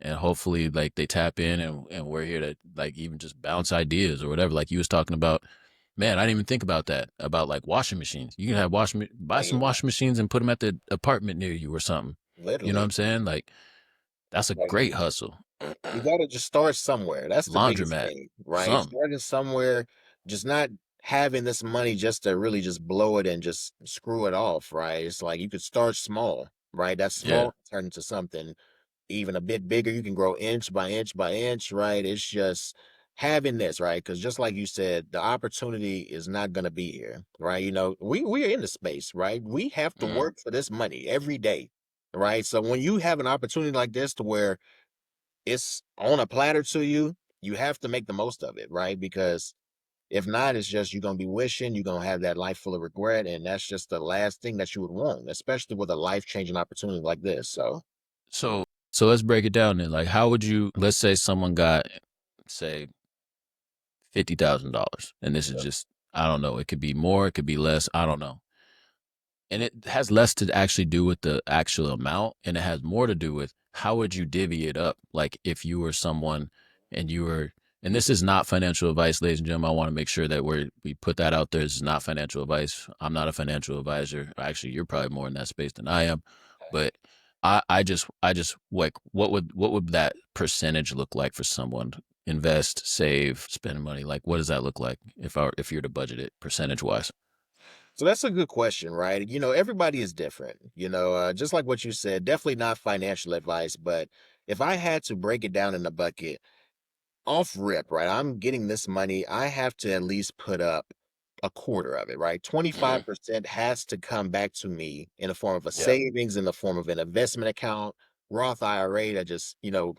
And hopefully, like, they tap in, and we're here to like even just bounce ideas or whatever. Like you was talking about, man, I didn't even think about that. About like washing machines, you can have buy Oh, some yeah, washing machines and put them at the apartment near you or something. You know what literally. I'm saying? Like, that's a Like, great hustle. you gotta just start somewhere. That's the biggest Laundromat, thing, right? something. Starting somewhere, just not having this money just to really just blow it and just screw it off, right? It's like you could start small, right? That Yeah. small can turn into something even a bit bigger. You can grow inch by inch by inch, right? It's just having this, right? Because just like you said, the opportunity is not going to be here, right? You know, we are in the space, right? We have to Mm. work for this money every day, right? So when you have an opportunity like this to where it's on a platter to you, you have to make the most of it, right? Because if not, it's just you're gonna be wishing, you're gonna have that life full of regret, and that's just the last thing that you would want, especially with a life-changing opportunity like this. So So let's break it down then. Like, how would you? Let's say someone got, say, $50,000, and this is yeah. just, I don't know. It could be more, it could be less. I don't know. And it has less to actually do with the actual amount, and it has more to do with how would you divvy it up. Like, if you were someone and you were, and this is not financial advice, ladies and gentlemen. I want to make sure that we put that out there. This is not financial advice. I'm not a financial advisor. Actually, you're probably more in that space than I am. But I just like, what would that percentage look like for someone? Invest, save, spend money. Like, what does that look like if you're to budget it percentage wise? So that's a good question, right? You know, everybody is different. You know, just like what you said, definitely not financial advice, but if I had to break it down in a bucket, off rip, right? I'm getting this money. I have to at least put up a quarter of it, right? Mm-hmm. 25% has to come back to me in the form of a Yeah. savings, in the form of an investment account, Roth IRA that just,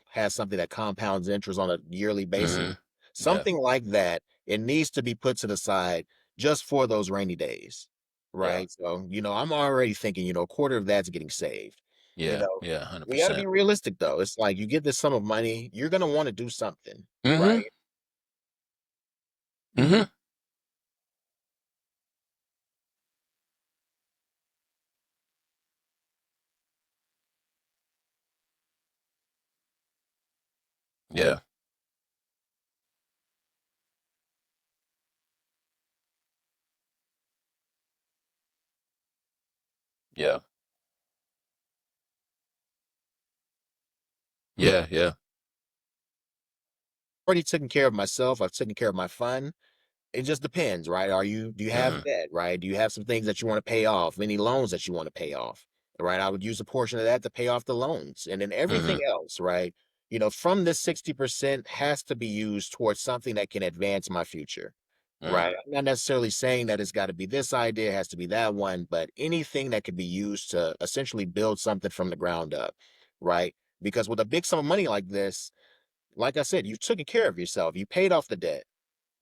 has something that compounds interest on a yearly basis. Mm-hmm. Yeah. Something like that. It needs to be put to the side just for those rainy days, Yeah. right? So, I'm already thinking, a quarter of that's getting saved. You Yeah. know, Yeah. we got to 100%. be realistic though. It's like you get this sum of money, you're going to want to do something, Mm-hmm. right? Mm-hmm. Yeah. Yeah. Yeah. Yeah. Already taken care of myself. I've taken care of my fun. It just depends, right? Do you have Mm-hmm. debt, right? Do you have some things that you want to pay off? Any loans that you want to pay off, right? I would use a portion of that to pay off the loans. And then everything Mm-hmm. else, right? From this 60% has to be used towards something that can advance my future, Mm. right? I'm not necessarily saying that it's got to be this idea, it has to be that one, but anything that could be used to essentially build something from the ground up, right? Because with a big sum of money like this, like I said, you've taken care of yourself. You paid off the debt.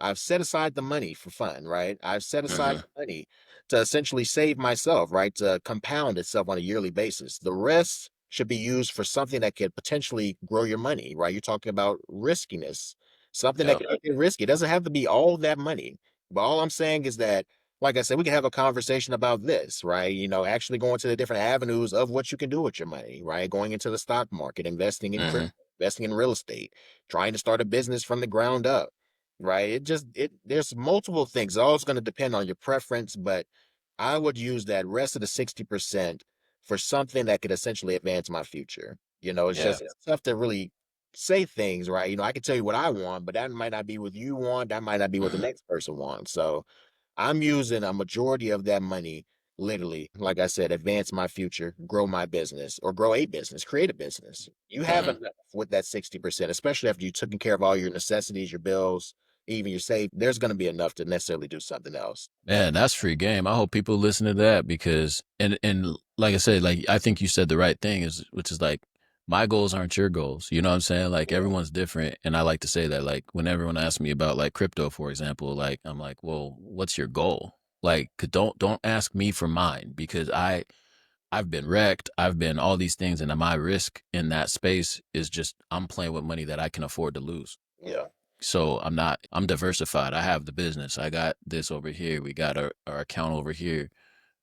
I've set aside the money for fun, right? I've set aside Mm-hmm. the money to essentially save myself, right? To compound itself on a yearly basis. The rest should be used for something that could potentially grow your money, right? You're talking about riskiness, something that Yeah. can make it risky. It doesn't have to be all that money. But all I'm saying is that, like I said, we can have a conversation about this, right? Actually going to the different avenues of what you can do with your money, right? Going into the stock market, investing in crypto, Mm-hmm. investing in real estate, trying to start a business from the ground up, right? There's multiple things. All it's going to depend on your preference, but I would use that rest of the 60% for something that could essentially advance my future. It's Yeah. just it's tough to really say things, right? I can tell you what I want, but that might not be what you want. That might not be what the Mm-hmm. next person wants. So I'm using a majority of that money literally, like I said, advance my future, grow my business, or grow a business, create a business. You have Mhm. enough with that 60%, especially after you've taken care of all your necessities, your bills, even your save. There's going to be enough to necessarily do something else. Man, that's free game. I hope people listen to that because and like I said, like I think you said the right thing is which is like my goals aren't your goals. You know what I'm saying? Like Yeah, everyone's different and I like to say that like when everyone asks me about like crypto for example, like I'm like, "Well, what's your goal?" Like 'cause don't ask me for mine because I've been wrecked. I've been all these things and my risk in that space is just I'm playing with money that I can afford to lose. yeah, So I'm diversified. I have the business. I got this over here. We got our account over here.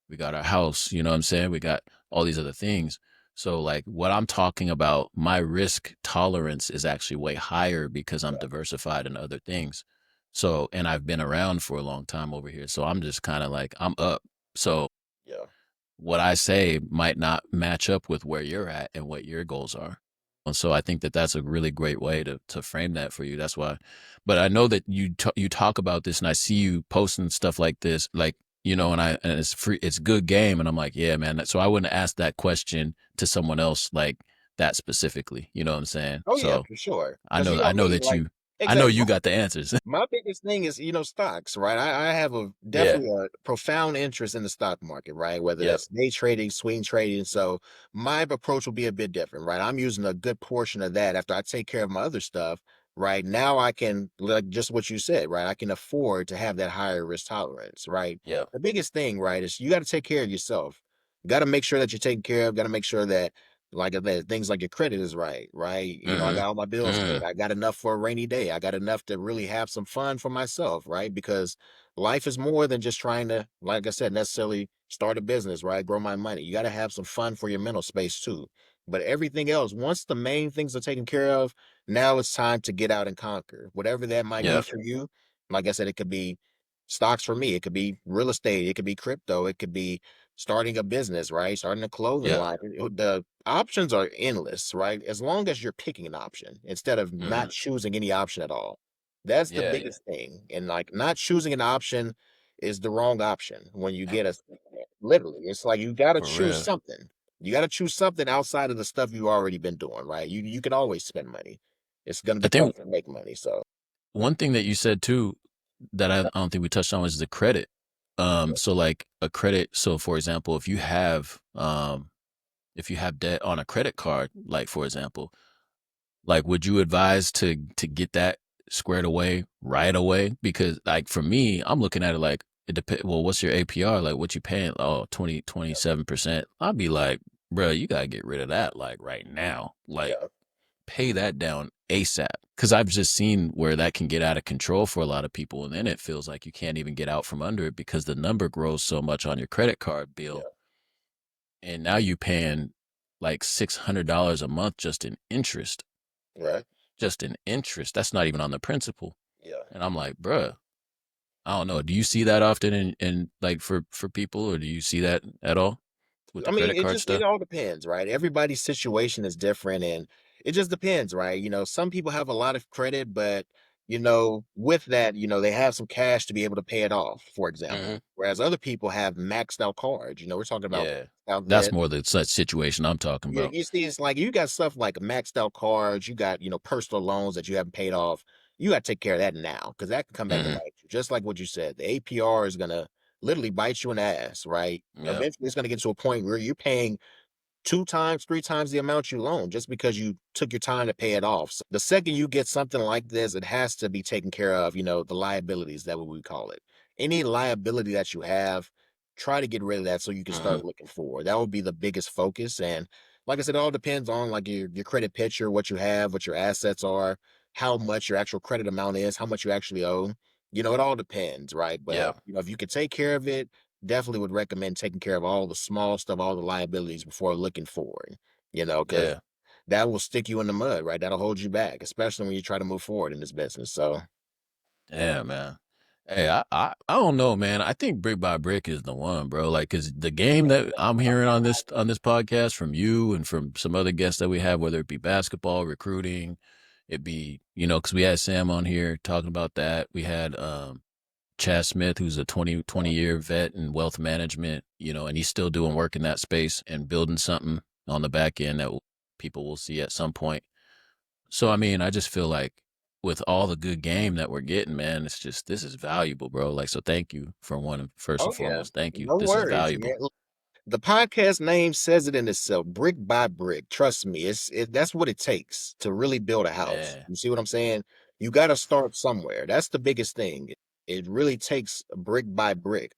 We got our house. You know what I'm saying? We got all these other things. So like what I'm talking about, my risk tolerance is actually way higher because I'm yeah, diversified in other things. So, and I've been around for a long time over here. So I'm just kind of like, I'm up. So yeah. what I say might not match up with where you're at and what your goals are. And so I think that that's a really great way to frame that for you. That's why. But I know that you talk about this, and I see you posting stuff like this, like and it's free, it's good game, and I'm like, yeah, man. So I wouldn't ask that question to someone else like that specifically. You know what I'm saying? Oh yeah, So for sure. I Because know you know I know me, that like I know exactly. you got the answers. My biggest thing is, stocks, right? I have a Yeah. definitely a profound interest in the stock market, right? Whether Yep. that's day trading, swing trading. So my approach will be a bit different, right? I'm using a good portion of that after I take care of my other stuff. Right now, I can like just what you said, right? I can afford to have that higher risk tolerance, right? Yep. The biggest thing, right, is you got to take care of yourself. Got to make sure that you're taken care of. Got to make sure that like that things like your credit is right, right? I Mm-hmm. got all my bills paid. Mm. I got enough for a rainy day. I got enough to really have some fun for myself, right? Because life is more than just trying to, like I said, necessarily start a business, right? Grow my money. You got to have some fun for your mental space too. But everything else, once the main things are taken care of, now it's time to get out and conquer. Whatever that might be Yep. for you. Like I said, it could be stocks for me. It could be real estate. It could be crypto. It could be starting a business, right? Starting a clothing Yep. line. The options are endless, right? As long as you're picking an option instead of Mm-hmm. not choosing any option at all. That's the Yeah. Yeah. biggest thing. And like not choosing an option is the wrong option when you get a literally. It's like you gotta For choose real. something. You gotta choose something outside of the stuff you've already been doing, right? You can always spend money. It's gonna I be think tough to make money. So one thing that you said too that I don't think we touched on was the credit. So like a credit. So for example, if you have debt on a credit card, like for example, like would you advise to get that squared away right away? Because like for me, I'm looking at it like it depends. Well, what's your APR? Like what you paying? Oh, 27%. I'd be like, bro, you gotta get rid of that like right now. Like yeah, pay that down ASAP. Because I've just seen where that can get out of control for a lot of people. And then it feels like you can't even get out from under it because the number grows so much on your credit card bill. yeah, And now you're paying like $600 a month right. just in interest. That's not even on the principal. Yeah. And I'm like, bruh, I don't know. Do you see that often in like for people or do you see that at all with I the mean, credit card it stuff? all depends, right? Everybody's situation is different and it just depends, right? Some people have a lot of credit, but with that, they have some cash to be able to pay it off, for example. Hmm. Whereas other people have maxed out cards. We're talking about Yeah. maxed out That's debt. more the such situation I'm talking You, about. you see, it's like you got stuff like maxed out cards, you got, personal loans that you haven't paid off. You got to take care of that now because that can come back and Hmm. bite you. Just like what you said, the APR is going to literally bite you in the ass, right? Yeah. Eventually, it's going to get to a point where you're paying 2 times, 3 times the amount you loan just because you took your time to pay it off. So the second you get something like this, it has to be taken care of, the liabilities, that what we call it. Any liability that you have, try to get rid of that so you can Hmm. start looking forward. That would be the biggest focus. And like I said, it all depends on like your credit picture, what you have, what your assets are, how much your actual credit amount is, how much you actually owe. It all depends, right? Yeah. But if you could take care of it, definitely would recommend taking care of all the small stuff, all the liabilities before looking forward, because Yeah. that will stick you in the mud, right? That'll hold you back, especially when you try to move forward in this business. So, Yeah, man. Hey, I don't know, man. I think brick by brick is the one, bro. Like, cause the game that I'm hearing on this podcast from you and from some other guests that we have, whether it be basketball, recruiting, it be cause we had Sam on here talking about that. We had Chad Smith, who's a 20 year vet in wealth management, and he's still doing work in that space and building something on the back end that people will see at some point. So, I mean, I just feel like with all the good game that we're getting, man, it's just, this is valuable, bro. Like, so thank you for one, first Oh and yeah, foremost. Thank you. no This is worries, valuable. man. The podcast name says it in itself, brick by brick. Trust me, that's what it takes to really build a house. Man. You see what I'm saying? You got to start somewhere. That's the biggest thing. It really takes brick by brick.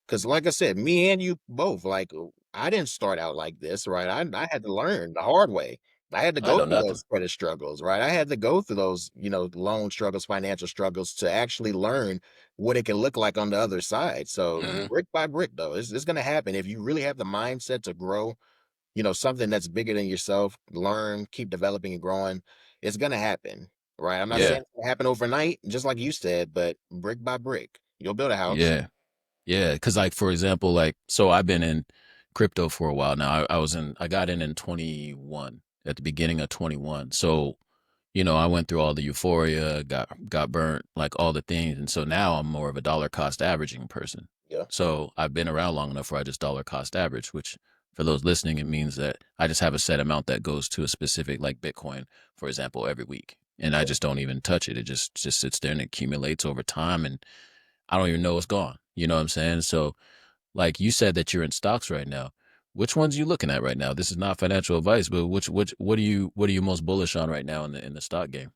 Because, like I said, me and you both, like, I didn't start out like this, right? I had to learn the hard way. I had to I go know through nothing. those credit struggles, right? I had to go through those, loan struggles, financial struggles to actually learn what it can look like on the other side. So Mhm. brick by brick, though, it's going to happen if you really have the mindset to grow. Something that's bigger than yourself. Learn, keep developing and growing. It's going to happen, right? I'm not Yeah. saying it's going to happen overnight, just like you said, but brick by brick, you'll build a house. Yeah. Yeah, because like for example, like so I've been in crypto for a while now. I got in 21 at the beginning of 21. So I went through all the euphoria, got burnt, like all the things, and so now I'm more of a dollar cost averaging person. Yeah, So I've been around long enough where I just dollar cost average, which for those listening, it means that I just have a set amount that goes to a specific, like Bitcoin, for example, every week, and I yeah. just don't even touch it. It just sits there and accumulates over time, and I don't even know it's gone. You know what I'm saying? So like you said that you're in stocks right now. Which ones are you looking at right now? This is not financial advice, but which what are you most bullish on right now in the stock game?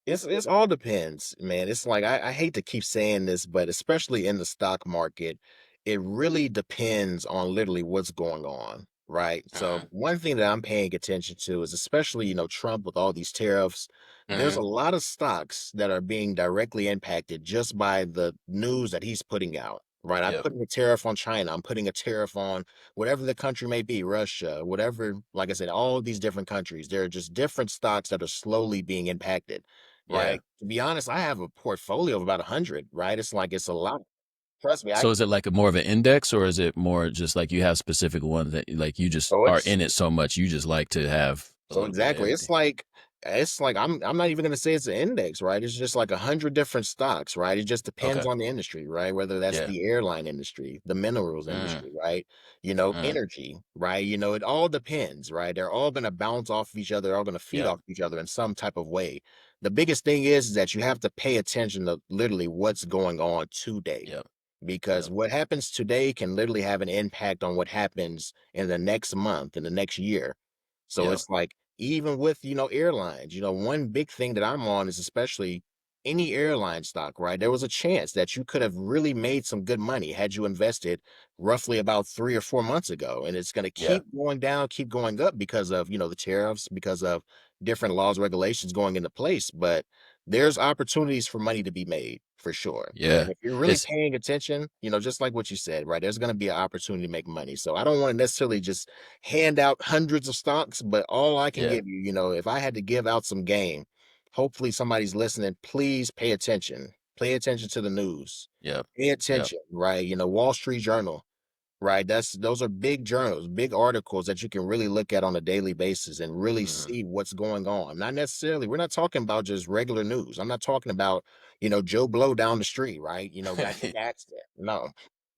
It's all depends, man. It's like I hate to keep saying this, but especially in the stock market, it really depends on literally what's going on, right? So Mhm. one thing that I'm paying attention to is especially, Trump with all these tariffs, there's a Mhm. lot of stocks that are being directly impacted just by the news that he's putting out. Right. I'm Yep. putting a tariff on China. I'm putting a tariff on whatever the country may be, Russia, whatever, like I said, all these different countries. There are just different stocks that are slowly being impacted. Yeah. Right. To be honest, I have a portfolio of about 100, right? It's like it's a lot. Trust me, I So is it like a more of an index or is it more just like you have specific ones that like you just so are it's in it so much you just like to have a so little bit of exactly. It's everything? like I'm not even gonna say it's an index, right? It's just like 100 different stocks, right? It just depends Okay. on the industry, right? Whether that's Yeah. the airline industry, the minerals Mm. industry, right? Mm. Energy, right? It all depends, right? They're all gonna bounce off of each other, they're all gonna feed Yep. off each other in some type of way. The biggest thing is that you have to pay attention to literally what's going on today. Yep. Because Yep. what happens today can literally have an impact on what happens in the next month, in the next year. So Yep. it's like, even with, airlines, one big thing that I'm on is especially any airline stock, right? There was a chance that you could have really made some good money had you invested roughly about 3 or 4 months ago. And it's going to Yeah. keep going down, keep going up because of, the tariffs, because of different laws, regulations going into place. But there's opportunities for money to be made for sure. Yeah. And if you're really It's paying attention, just like what you said, right? There's going to be an opportunity to make money. So I don't want to necessarily just hand out hundreds of stocks, but all I can yeah. give you, if I had to give out some game, hopefully somebody's listening. Please pay attention. Pay attention to the news. Yep. Pay Yep. attention, right? Wall Street Journal, right? Those are big journals, big articles that you can really look at on a daily basis and really Mhm. see what's going on. Not necessarily, we're not talking about just regular news. I'm not talking about, Joe Blow down the street, right? Got in an accident. No.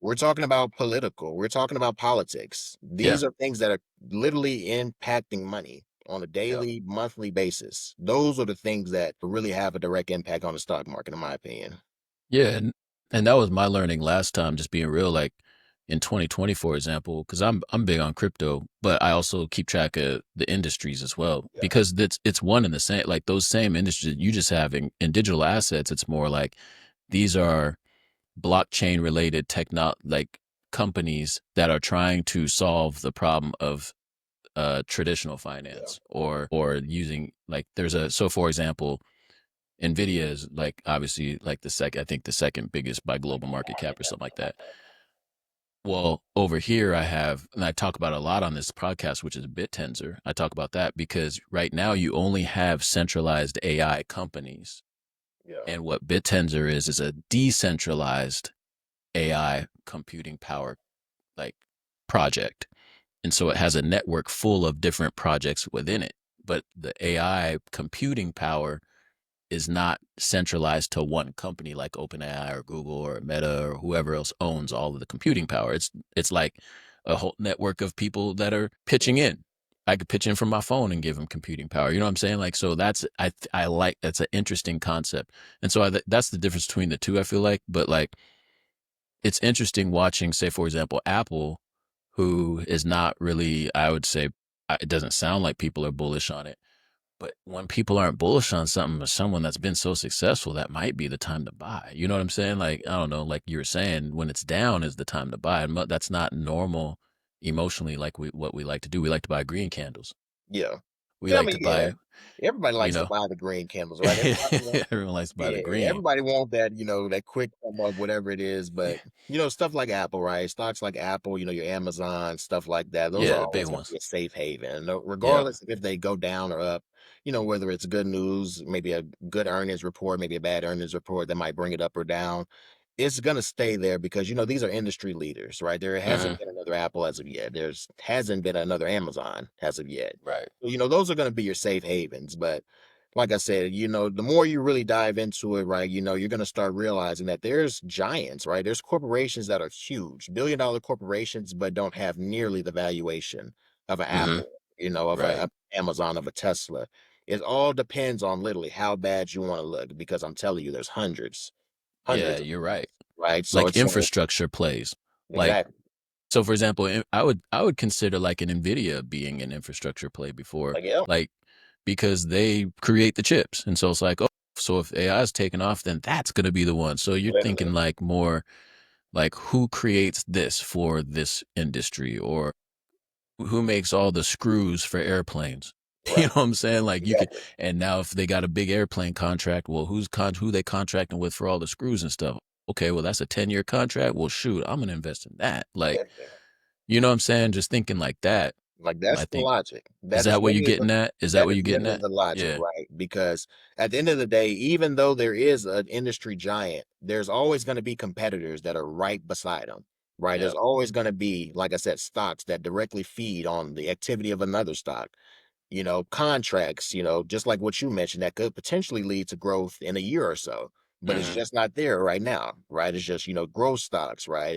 We're talking about political. We're talking about politics. Yeah. These are things that are literally impacting money on a Yep. daily, monthly basis. Those are the things that really have a direct impact on the stock market, in my opinion. Yeah, and that was my learning last time, just being real, like in 2020, for example, because I'm big on crypto, but I also keep track of the industries as well Yeah. because it's one and the same. Like those same industries you just have in digital assets, it's more like these are blockchain related like companies that are trying to solve the problem of traditional Yeah. finance or using like there's a so for example Nvidia is like obviously like I think the second biggest by global market cap or something like that. Well, over here I have, and I talk about a lot on this podcast, which is BitTensor. I talk about that because right now you only have centralized AI companies, Yeah. and what BitTensor is a decentralized AI computing power like project, and so it has a network full of different projects within it. But the AI computing power is not centralized to one company like OpenAI or Google or Meta or whoever else owns all of the computing power. It's like a whole network of people that are pitching in. I could pitch in from my phone and give them computing power. You know what I'm saying? Like, so I like, that's an interesting concept. And so that's the difference between the two, I feel like. But like, it's interesting watching, say, for example, Apple, who is not really, I would say, it doesn't sound like people are bullish on it. But when people aren't bullish on something or someone that's been so successful, that might be the time to buy. You know what I'm saying? Like, I don't know, like you were saying, when it's down is the time to buy. And that's not normal emotionally, like what we like to do. We like to buy green candles. Yeah. We Yeah, I like mean, to yeah. buy, Everybody you likes to know, buy the green candles, right? everyone likes to buy the Yeah, green. everybody want that, that quick come up, whatever it is. But stuff like Apple, right? Stocks like Apple, your Amazon, stuff like that. Those Yeah, are the big always going to ones. be a safe haven. And Yeah. regardless if they go down or up, whether it's good news, maybe a good earnings report, maybe a bad earnings report that might bring it up or down. It's gonna stay there because these are industry leaders, right? There Hmm. hasn't been another Apple as of yet. There's hasn't been another Amazon as of yet. Right. So, those are gonna be your safe havens. But like I said, the more you really dive into it, right, you're going to start realizing that there's giants, right? There's corporations that are huge, billion-dollar corporations, but don't have nearly the valuation of an Hmm. Apple, of Right. a Amazon, of a Tesla. It all depends on literally how bad you want to look, because I'm telling you, there's Yeah, hundreds of you're them, right. right? So Like it's infrastructure plays. Like, exactly so for example, I would consider like an Nvidia being an infrastructure play before, like, yeah, like, because they create the chips, and so it's like, oh, so if AI is taking off, then that's going to be the one. So you're literally, thinking like more like, who creates this for this industry, or who makes all the screws for airplanes? You know right, what I'm saying? Like, you could, exactly, and now if they got a big airplane contract, well, who they contracting with for all the screws and stuff? Okay, well, that's a 10-year contract. Well, shoot, I'm gonna invest in that. Like, definitely. you know what I'm saying? Just thinking like that. Like, I that's the think, logic. is That is that what you're literally the getting at? Is that that what is you're getting literally at? the logic, Yeah. right? Because at the end of the day, even though there is an industry giant, there's always going to be competitors that are right beside them, right? There's Yep. always going to be, like I said, stocks that directly feed on the activity of another stock, contracts, just like what you mentioned, that could potentially lead to growth in a year or so, but it's Hmm. just not there right now, right? It's just, growth stocks, right?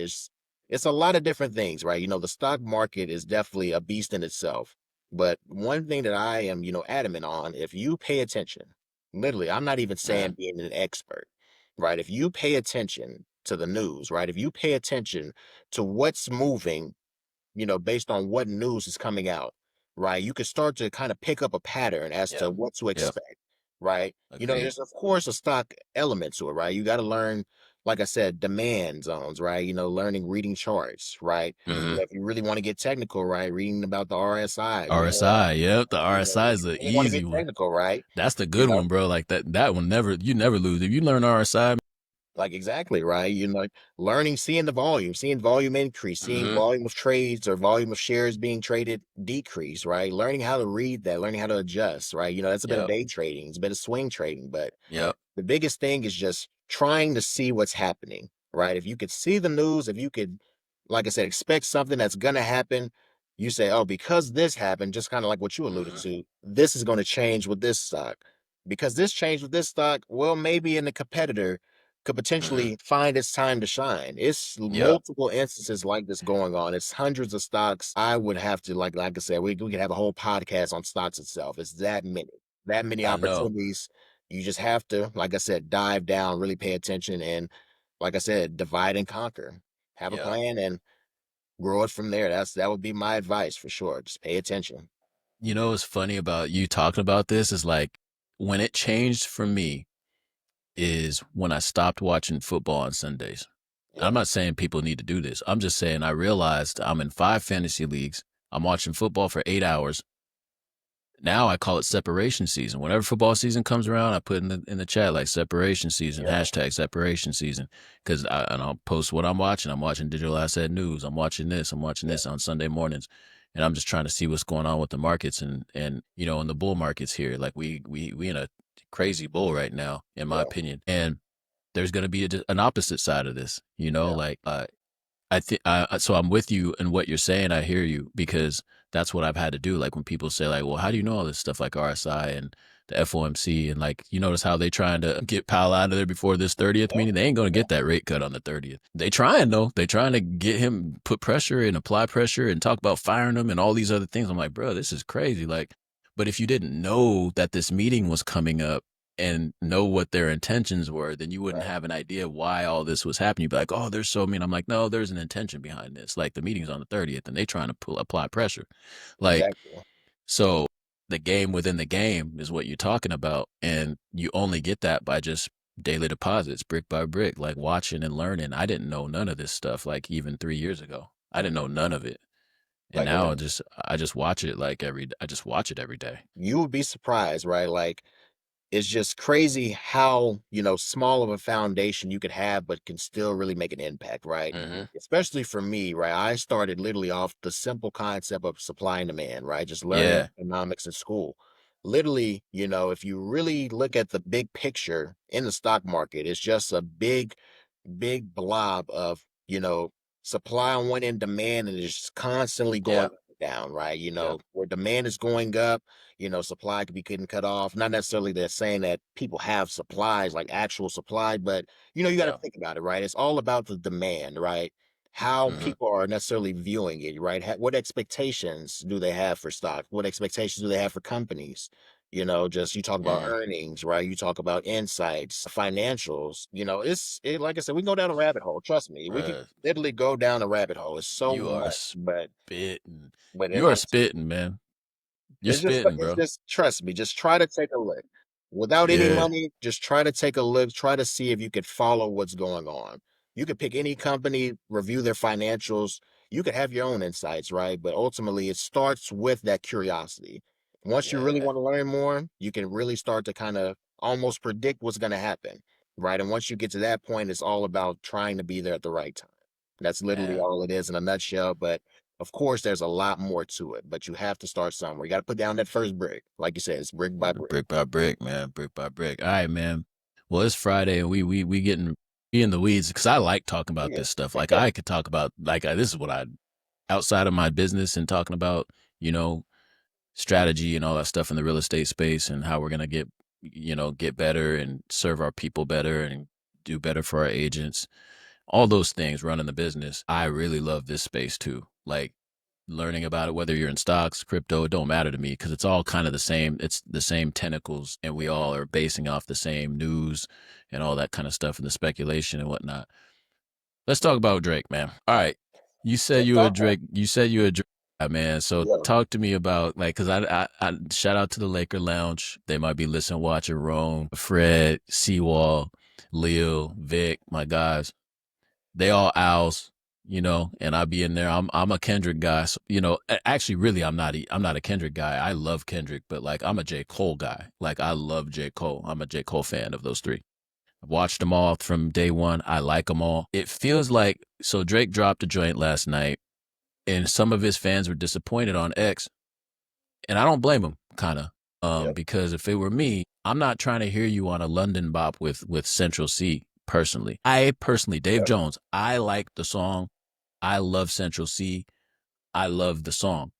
It's a lot of different things, right? The stock market is definitely a beast in itself. But one thing that I am, adamant on, if you pay attention, literally, I'm not even Hmm. saying being an expert, right? If you pay attention to the news, right? If you pay attention to what's moving, based on what news is coming out, right? You can start to kind of pick up a pattern as to Yep. what to Yep. expect, right? Agreed. There's of course a stock element to it, right? You got to learn, like I said, demand zones, right? Learning reading charts, right? Hmm. If you really want to get technical, right? Reading about the RSI, RSI. Yep. The RSI if is you the really want to easy get one. technical, right? That's the You good know, one, bro. Like that one never, you never lose. If you learn RSI. Like, exactly, right? Learning, seeing volume increase, seeing Hmm. volume of trades or volume of shares being traded decrease, right? Learning how to read that, learning how to adjust, right? That's a bit of Yep. day trading, it's a bit of swing trading, but Yep. the biggest thing is just trying to see what's happening, right? If you could see the news, if you could, like I said, expect something that's going to happen, you say, oh, because this happened, just kind of like what you alluded Hmm. to, this is going to change with this stock. Because this changed with this stock, well, maybe in the competitor could Hmm. potentially find its time to shine. It's Yep. multiple instances like this going on. It's hundreds of stocks. I would have to, like I said, we could have a whole podcast on stocks itself. It's that many I know. opportunities. You just have to, like I said, dive down, really pay attention, and like I said, divide and conquer. Have a Yep. plan and grow it from there. That would be my advice for sure. Just pay attention. You know what's funny about you talking about this is like, when it changed for me is when I stopped watching football on Sundays. Yeah, I'm not saying people need to do this. I'm just saying I realized I'm in 5 fantasy leagues. I'm watching football for 8 hours. Now I call it separation season. Whenever football season comes around, I put in the chat like separation season, yeah, hashtag separation season, because I'll post what I'm watching. I'm watching digital asset news. I'm watching this. I'm watching yeah, this on Sunday mornings, and I'm just trying to see what's going on with the markets and in the bull markets here. Like, we in a crazy bull right now, in my yeah, opinion, and there's going to be an opposite side of this. yeah, Like, I think so. I'm with you in what you're saying. I hear you, because that's what I've had to do. Like, when people say like, "Well, how do you know all this stuff like RSI and the FOMC, and like you notice how they trying to get Powell out of there before this 30th meeting. They ain't gonna get that rate cut on the 30th. They trying though. They trying to get him put pressure and apply pressure and talk about firing him and all these other things. I'm like, bro, this is crazy. Like, but if you didn't know that this meeting was coming up and know what their intentions were, then you wouldn't Right. have an idea why all this was happening. You'd be like, oh, they're so mean. I'm like, no, there's an intention behind this. Like the meeting's on the 30th and they trying to apply pressure. Like, Exactly. so the game within the game is what you're talking about. And you only get that by just daily deposits, brick by brick, like watching and learning. I didn't know none of this stuff like even 3 years ago. I didn't know none of it. And Like, now I just watch it like I just watch it every day. you would be surprised, right? Like, it's just crazy how, small of a foundation you could have, but can still really make an impact, right? Mm-hmm. Especially for me, right? I started literally off the simple concept of supply and demand, right? Just learning Yeah. economics in school. Literally, if you really look at the big picture in the stock market, it's just a big blob of, supply on one end, demand, and it's just constantly going Yep. up and down, right? Yep. Where demand is going up, supply could be getting cut off. Not necessarily they're saying that people have supplies, like actual supply, but you got to Yeah. think about it, right? It's all about the demand, right? How Mm-hmm. people are necessarily viewing it, right? What expectations do they have for stock? What expectations do they have for companies? Just you talk about Mm-hmm. earnings, right? You talk about insights, financials. Like I said, we can go down a rabbit hole. Trust me, we could Bruh, literally go down a rabbit hole. It's so you are much, but spitting. and You are like spitting, man. You're it's just spitting, it's bro. just trust me, just try to take a look. Without any Yeah. money, just try to take a look, try to see if you could follow what's going on. You could pick any company, review their financials. You could have your own insights, right? But ultimately, it starts with that curiosity. Once you really Yeah. want to learn more, you can really start to kind of almost predict what's going to happen, right? And once you get to that point, it's all about trying to be there at the right time. That's literally Man. all it is in a nutshell. But of course, there's a lot more to it, but you have to start somewhere. You got to put down that first brick. Like you said, it's brick by brick. Brick by brick, man. Brick by brick. All right, man. Well, it's Friday and we getting be in the weeds because I like talking Oh, about yeah. this stuff. Like I could talk about this is what I outside of my business and talking about, you know, strategy and all that stuff in the real estate space and how we're gonna get better and serve our people better and do better for our agents. All those things running the business. I really love this space too. Like learning about it, whether you're in stocks, crypto, it don't matter to me because it's all kind of the same. It's the same tentacles, and we all are basing off the same news and all that kind of stuff and the speculation and whatnot. Let's talk about Drake, man. All right, you said Let's you a talk about Drake. You said you a Drake guy, man. So it. Yeah. talk to me about like, cause I shout out to the Laker Lounge. They might be listening, watching Rome, Fred, Seawall, Leo, Vic, my guys. They all owls, and I be in there. I'm a Kendrick guy. So, actually, really, I'm not a Kendrick guy. I love Kendrick, but like I'm a J Cole guy. Like I love J Cole. I'm a J Cole fan of those three. I've watched them all from day one. I like them all. It feels like so Drake dropped a joint last night, and some of his fans were disappointed on X, and I don't blame them, kind of. Yep. Because if it were me, I'm not trying to hear you on a London bop with Central C personally. I personally, Dave Yep. Jones, I like the song. I love Central C. I love the song.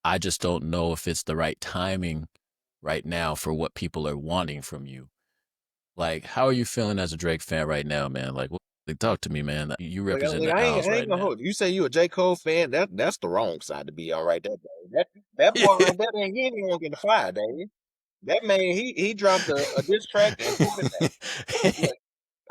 I just don't know if it's the right timing right now for what people are wanting from you. Like, how are you feeling as a Drake fan right now, man? Like talk to me, man. You represent Like, the Owls I right ain't gonna now. hold you. You say you a J. Cole fan, that's the wrong side to be on right there, Dave. That boy right there, man, he ain't even gonna get fired, Dave. That man, he dropped a diss track and pulled it back. Look,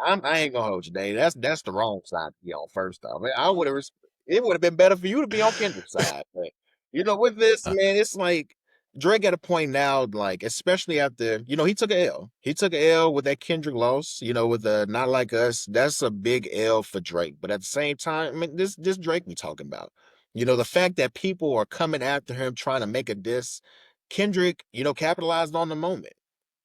I ain't gonna hold you, Dave. That's the wrong side to be on. First off, I would have. It would have been better for you to be on Kendrick's side. But with this man, it's like Drake at a point now, like especially after he took a L. He took a L with that Kendrick loss. With the Not Like Us. That's a big L for Drake. But at the same time, I mean, this Drake we talking about. The fact that people are coming after him trying to make a diss. Kendrick, capitalized on the moment.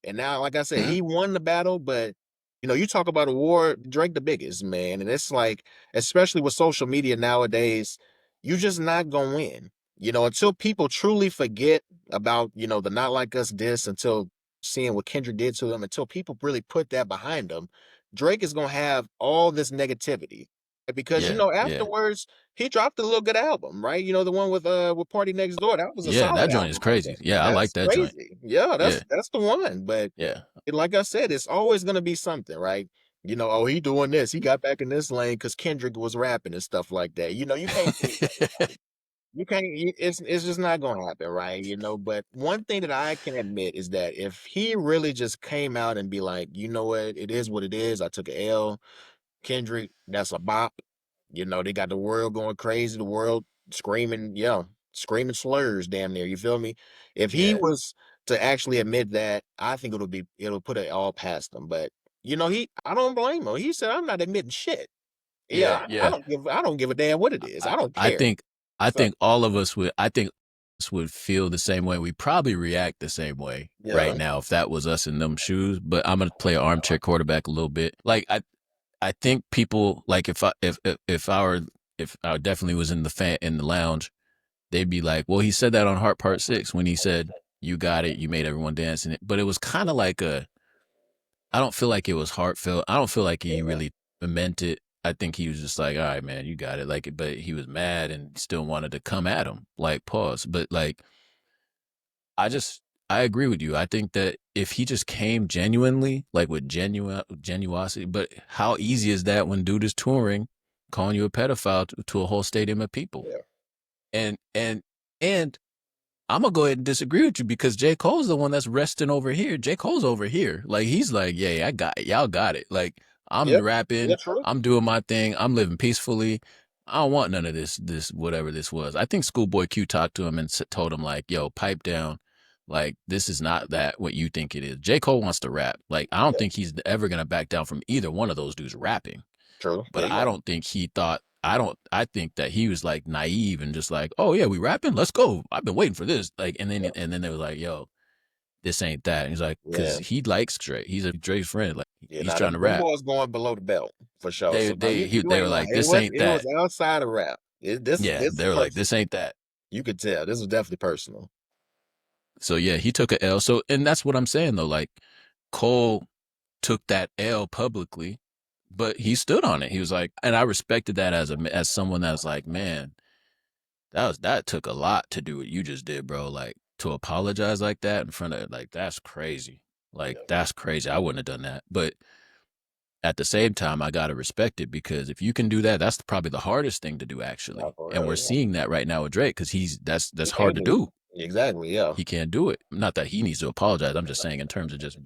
And now, like I said, Mhm. he won the battle, but you talk about a war, Drake the biggest, man. And it's like, especially with social media nowadays, you just not gonna win. Until people truly forget about, the Not Like Us diss, until seeing what Kendrick did to them, until people really put that behind them, Drake is gonna have all this negativity. because Yeah, yeah, afterwards he dropped a little good album, right? The one with Party Next Door. That was a yeah. solid That joint is album right crazy. there. Yeah, I like That's that joint. crazy. Yeah, Yeah, that's the one. But yeah. like I said, it's always gonna be something, right? Oh, he doing this. He got back in this lane because Kendrick was rapping and stuff like that. You can't please everybody. You can't. It's just not gonna happen, right? But one thing that I can admit is that if he really just came out and be like, you know what it is. I took a L. Kendrick, that's a bop. They got the world going crazy, the world screaming, yeah, screaming slurs damn near. You feel me? If he Yeah, was to actually admit that, I think it'll put it all past him. But I don't blame him. He said, I'm not admitting shit. yeah, Yeah, yeah. I don't give a damn what it is. I, I don't I care. think I So think all of us would I think us would feel the same way. We probably react the same way right yeah, now if that was us in them shoes. But I'm gonna play armchair quarterback a little bit. Like I think people like if I definitely was in the lounge, they'd be like, well, he said that on Heart Part 6 when he said you got it, you made everyone dance in it. But it was kind of like I don't feel like it was heartfelt. I don't feel like he yeah, really meant it. I think he was just like, all right, man, you got it. Like, but he was mad and still wanted to come at him. Like, pause. But like, I just, I agree with you. I think that if he just came genuinely, like with genuosity, but how easy is that when dude is touring, calling you a pedophile to a whole stadium of people? yeah, And, and, and I'm gonna go ahead and disagree with you because J. Cole's the one that's resting over here. J. Cole's over here. Like he's like, yeah, I got it. Y'all got it. Like I'm yep, yeah, rapping, true, I'm doing my thing, I'm living peacefully. I don't want none of this, whatever this was. I think Schoolboy Q talked to him and told him like, yo, pipe down. Like this is not that what you think it is. J. Cole wants to rap. Like I don't yeah, think he's ever gonna back down from either one of those dudes rapping. true, But there you I go, don't think he thought I think that he was like naive and just like, oh yeah, we rapping, let's go. I've been waiting for this. Like yeah, and then they was like, yo, this ain't that. And he's like, cause yeah, he likes Drake. He's a Drake friend. Like yeah. he's Now trying to them rap. boys going below the belt for sure. So now you They were ain't lying. like, this ain't It was that. outside of rap. Yeah, This is they were like, personal. this ain't that. You could tell this was definitely personal. So yeah, he took a L. So and that's what I'm saying though. Like Cole took that L publicly, but he stood on it. He was like, and I respected that as someone that's like, man, that took a lot to do what you just did, bro. Like to apologize like that in front of like that's crazy. Like Yeah, that's crazy. I wouldn't have done that. But at the same time, I gotta respect it because if you can do that, that's probably the hardest thing to do yeah, actually. for And we're real. Yeah, seeing that right now with Drake because that's he hard can't to do do. it. Exactly. Yeah, He can't do it. Not that he needs to apologize. I'm just saying in terms of just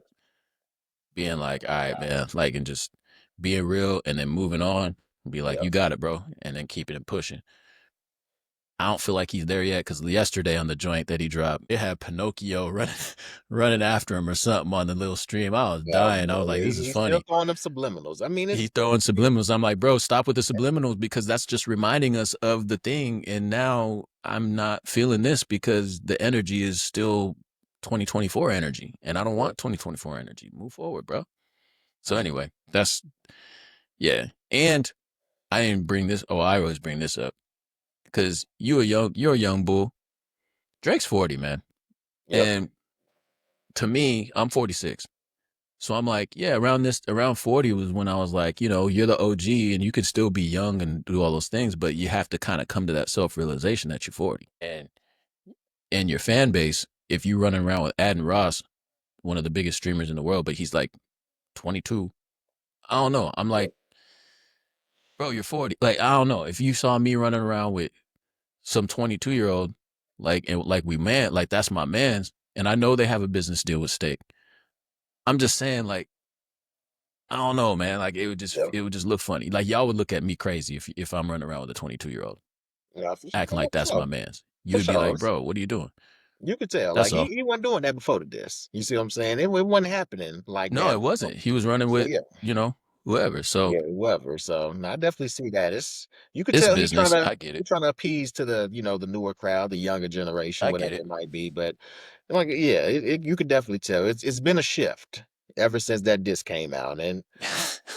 being like, all right, man, like and just being real and then moving on. Be like, yeah, you got it, bro, and then keeping it pushing. I don't feel like he's there yet because yesterday on the joint that he dropped, it had Pinocchio running after him or something on the little stream. I was yeah. dying. I was like, this is He's still funny. throwing them subliminals. I mean, He throwing subliminals. I'm like, bro, stop with the subliminals because that's just reminding us of the thing. And now I'm not feeling this because the energy is still 2024 energy. And I don't yeah, want 2024 energy. Move forward, bro. So anyway, that's yeah. And I didn't bring this. Oh, I always bring this up because you're a young bull. Drake's 40, man. yep, And to me, I'm 46. So I'm like, yeah, around 40 was when I was like, you're the OG and you can still be young and do all those things, but you have to kind of come to that self-realization that you're 40. And your fan base, if you running around with Adden Ross, one of the biggest streamers in the world, but he's like 22. I don't know. I'm yeah, like, bro, you're 40. Like, I don't know. If you saw me running around with some 22-year-old, like we man, like that's my man's, and I know they have a business deal with Steak. I'm just saying, like, I don't know, man. Like yeah, it would just look funny. Like y'all would look at me crazy if I'm running around with a 22-year-old yeah, acting like for that's sure. my man's. For You'd be sure. like, bro, what are you doing? You could tell, like That's all. he wasn't doing that before the diss. You see what I'm saying? It wasn't happening like No, that it before. wasn't. He was running So with yeah, whoever. So yeah, whoever. So no, I definitely see that. You could it's tell business. I get it. he's trying to appease to the the newer crowd, the younger generation, I get whatever it. it might be. But like yeah, you could definitely tell it's been a shift ever since that disc came out, and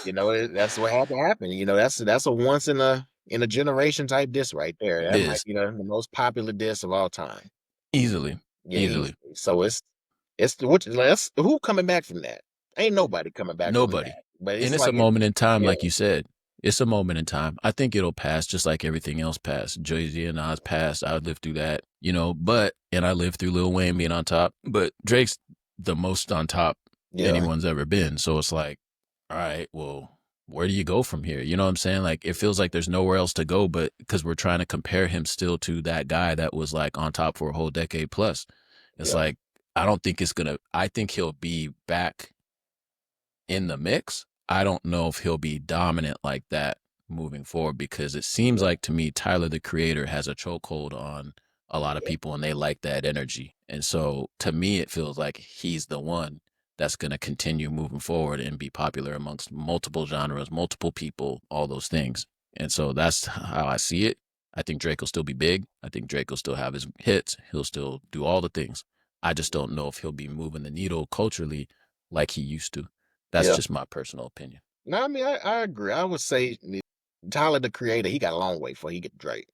that's what had to happen. That's a once in a generation type disc right there. It That might is be the most popular disc of all time. easily, Yeah, easily. easily. So it's that's who coming back from that? Ain't nobody coming back from Nobody. that. But And it's it's a like moment in time, yeah, like you said. It's a moment in time. I think it'll pass just like everything else passed. Jay-Z and Nas passed. I lived through that, and I lived through Lil Wayne being on top. But Drake's the most on top Yeah, anyone's ever been. So it's like, all right, well, where do you go from here? You know what I'm saying? Like, it feels like there's nowhere else to go, but because we're trying to compare him still to that guy that was like on top for a whole decade plus. It's yeah, like, I don't think I think he'll be back in the mix. I don't know if he'll be dominant like that moving forward because it seems yeah, like to me Tyler the Creator has a chokehold on a lot of yeah, people and they like that energy. And so to me it feels like he's the one that's going to continue moving forward and be popular amongst multiple genres, multiple people, all those things. And so that's how I see it. I think Drake will still be big. I think Drake will still have his hits. He'll still do all the things. I just don't know if he'll be moving the needle culturally like he used to. That's yeah. just my personal opinion. No, I mean, I agree. I would say Tyler the Creator, he got a long way before he get Drake.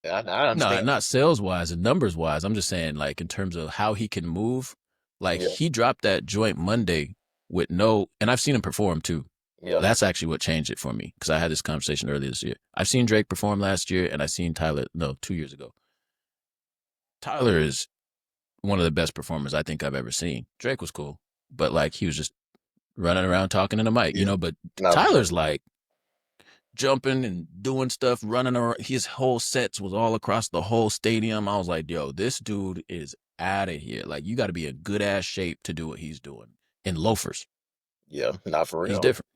I No, understand. not sales wise and numbers wise. I'm just saying, like, in terms of how he can move. Like, Yeah, he dropped that joint Monday with no, and I've seen him perform too. yeah, That's actually what changed it for me because I had this conversation earlier this year. I've seen Drake perform last year and I seen Tyler, no, 2 years ago. Tyler is one of the best performers I think I've ever seen. Drake was cool, but like, he was just running around talking in the mic, yeah. but No, for sure. Tyler's like, jumping and doing stuff, running around. His whole sets was all across the whole stadium. I was like, yo, this dude is out of here. Like, you got to be in good ass shape to do what he's doing in loafers. Yeah, not for He's real. different.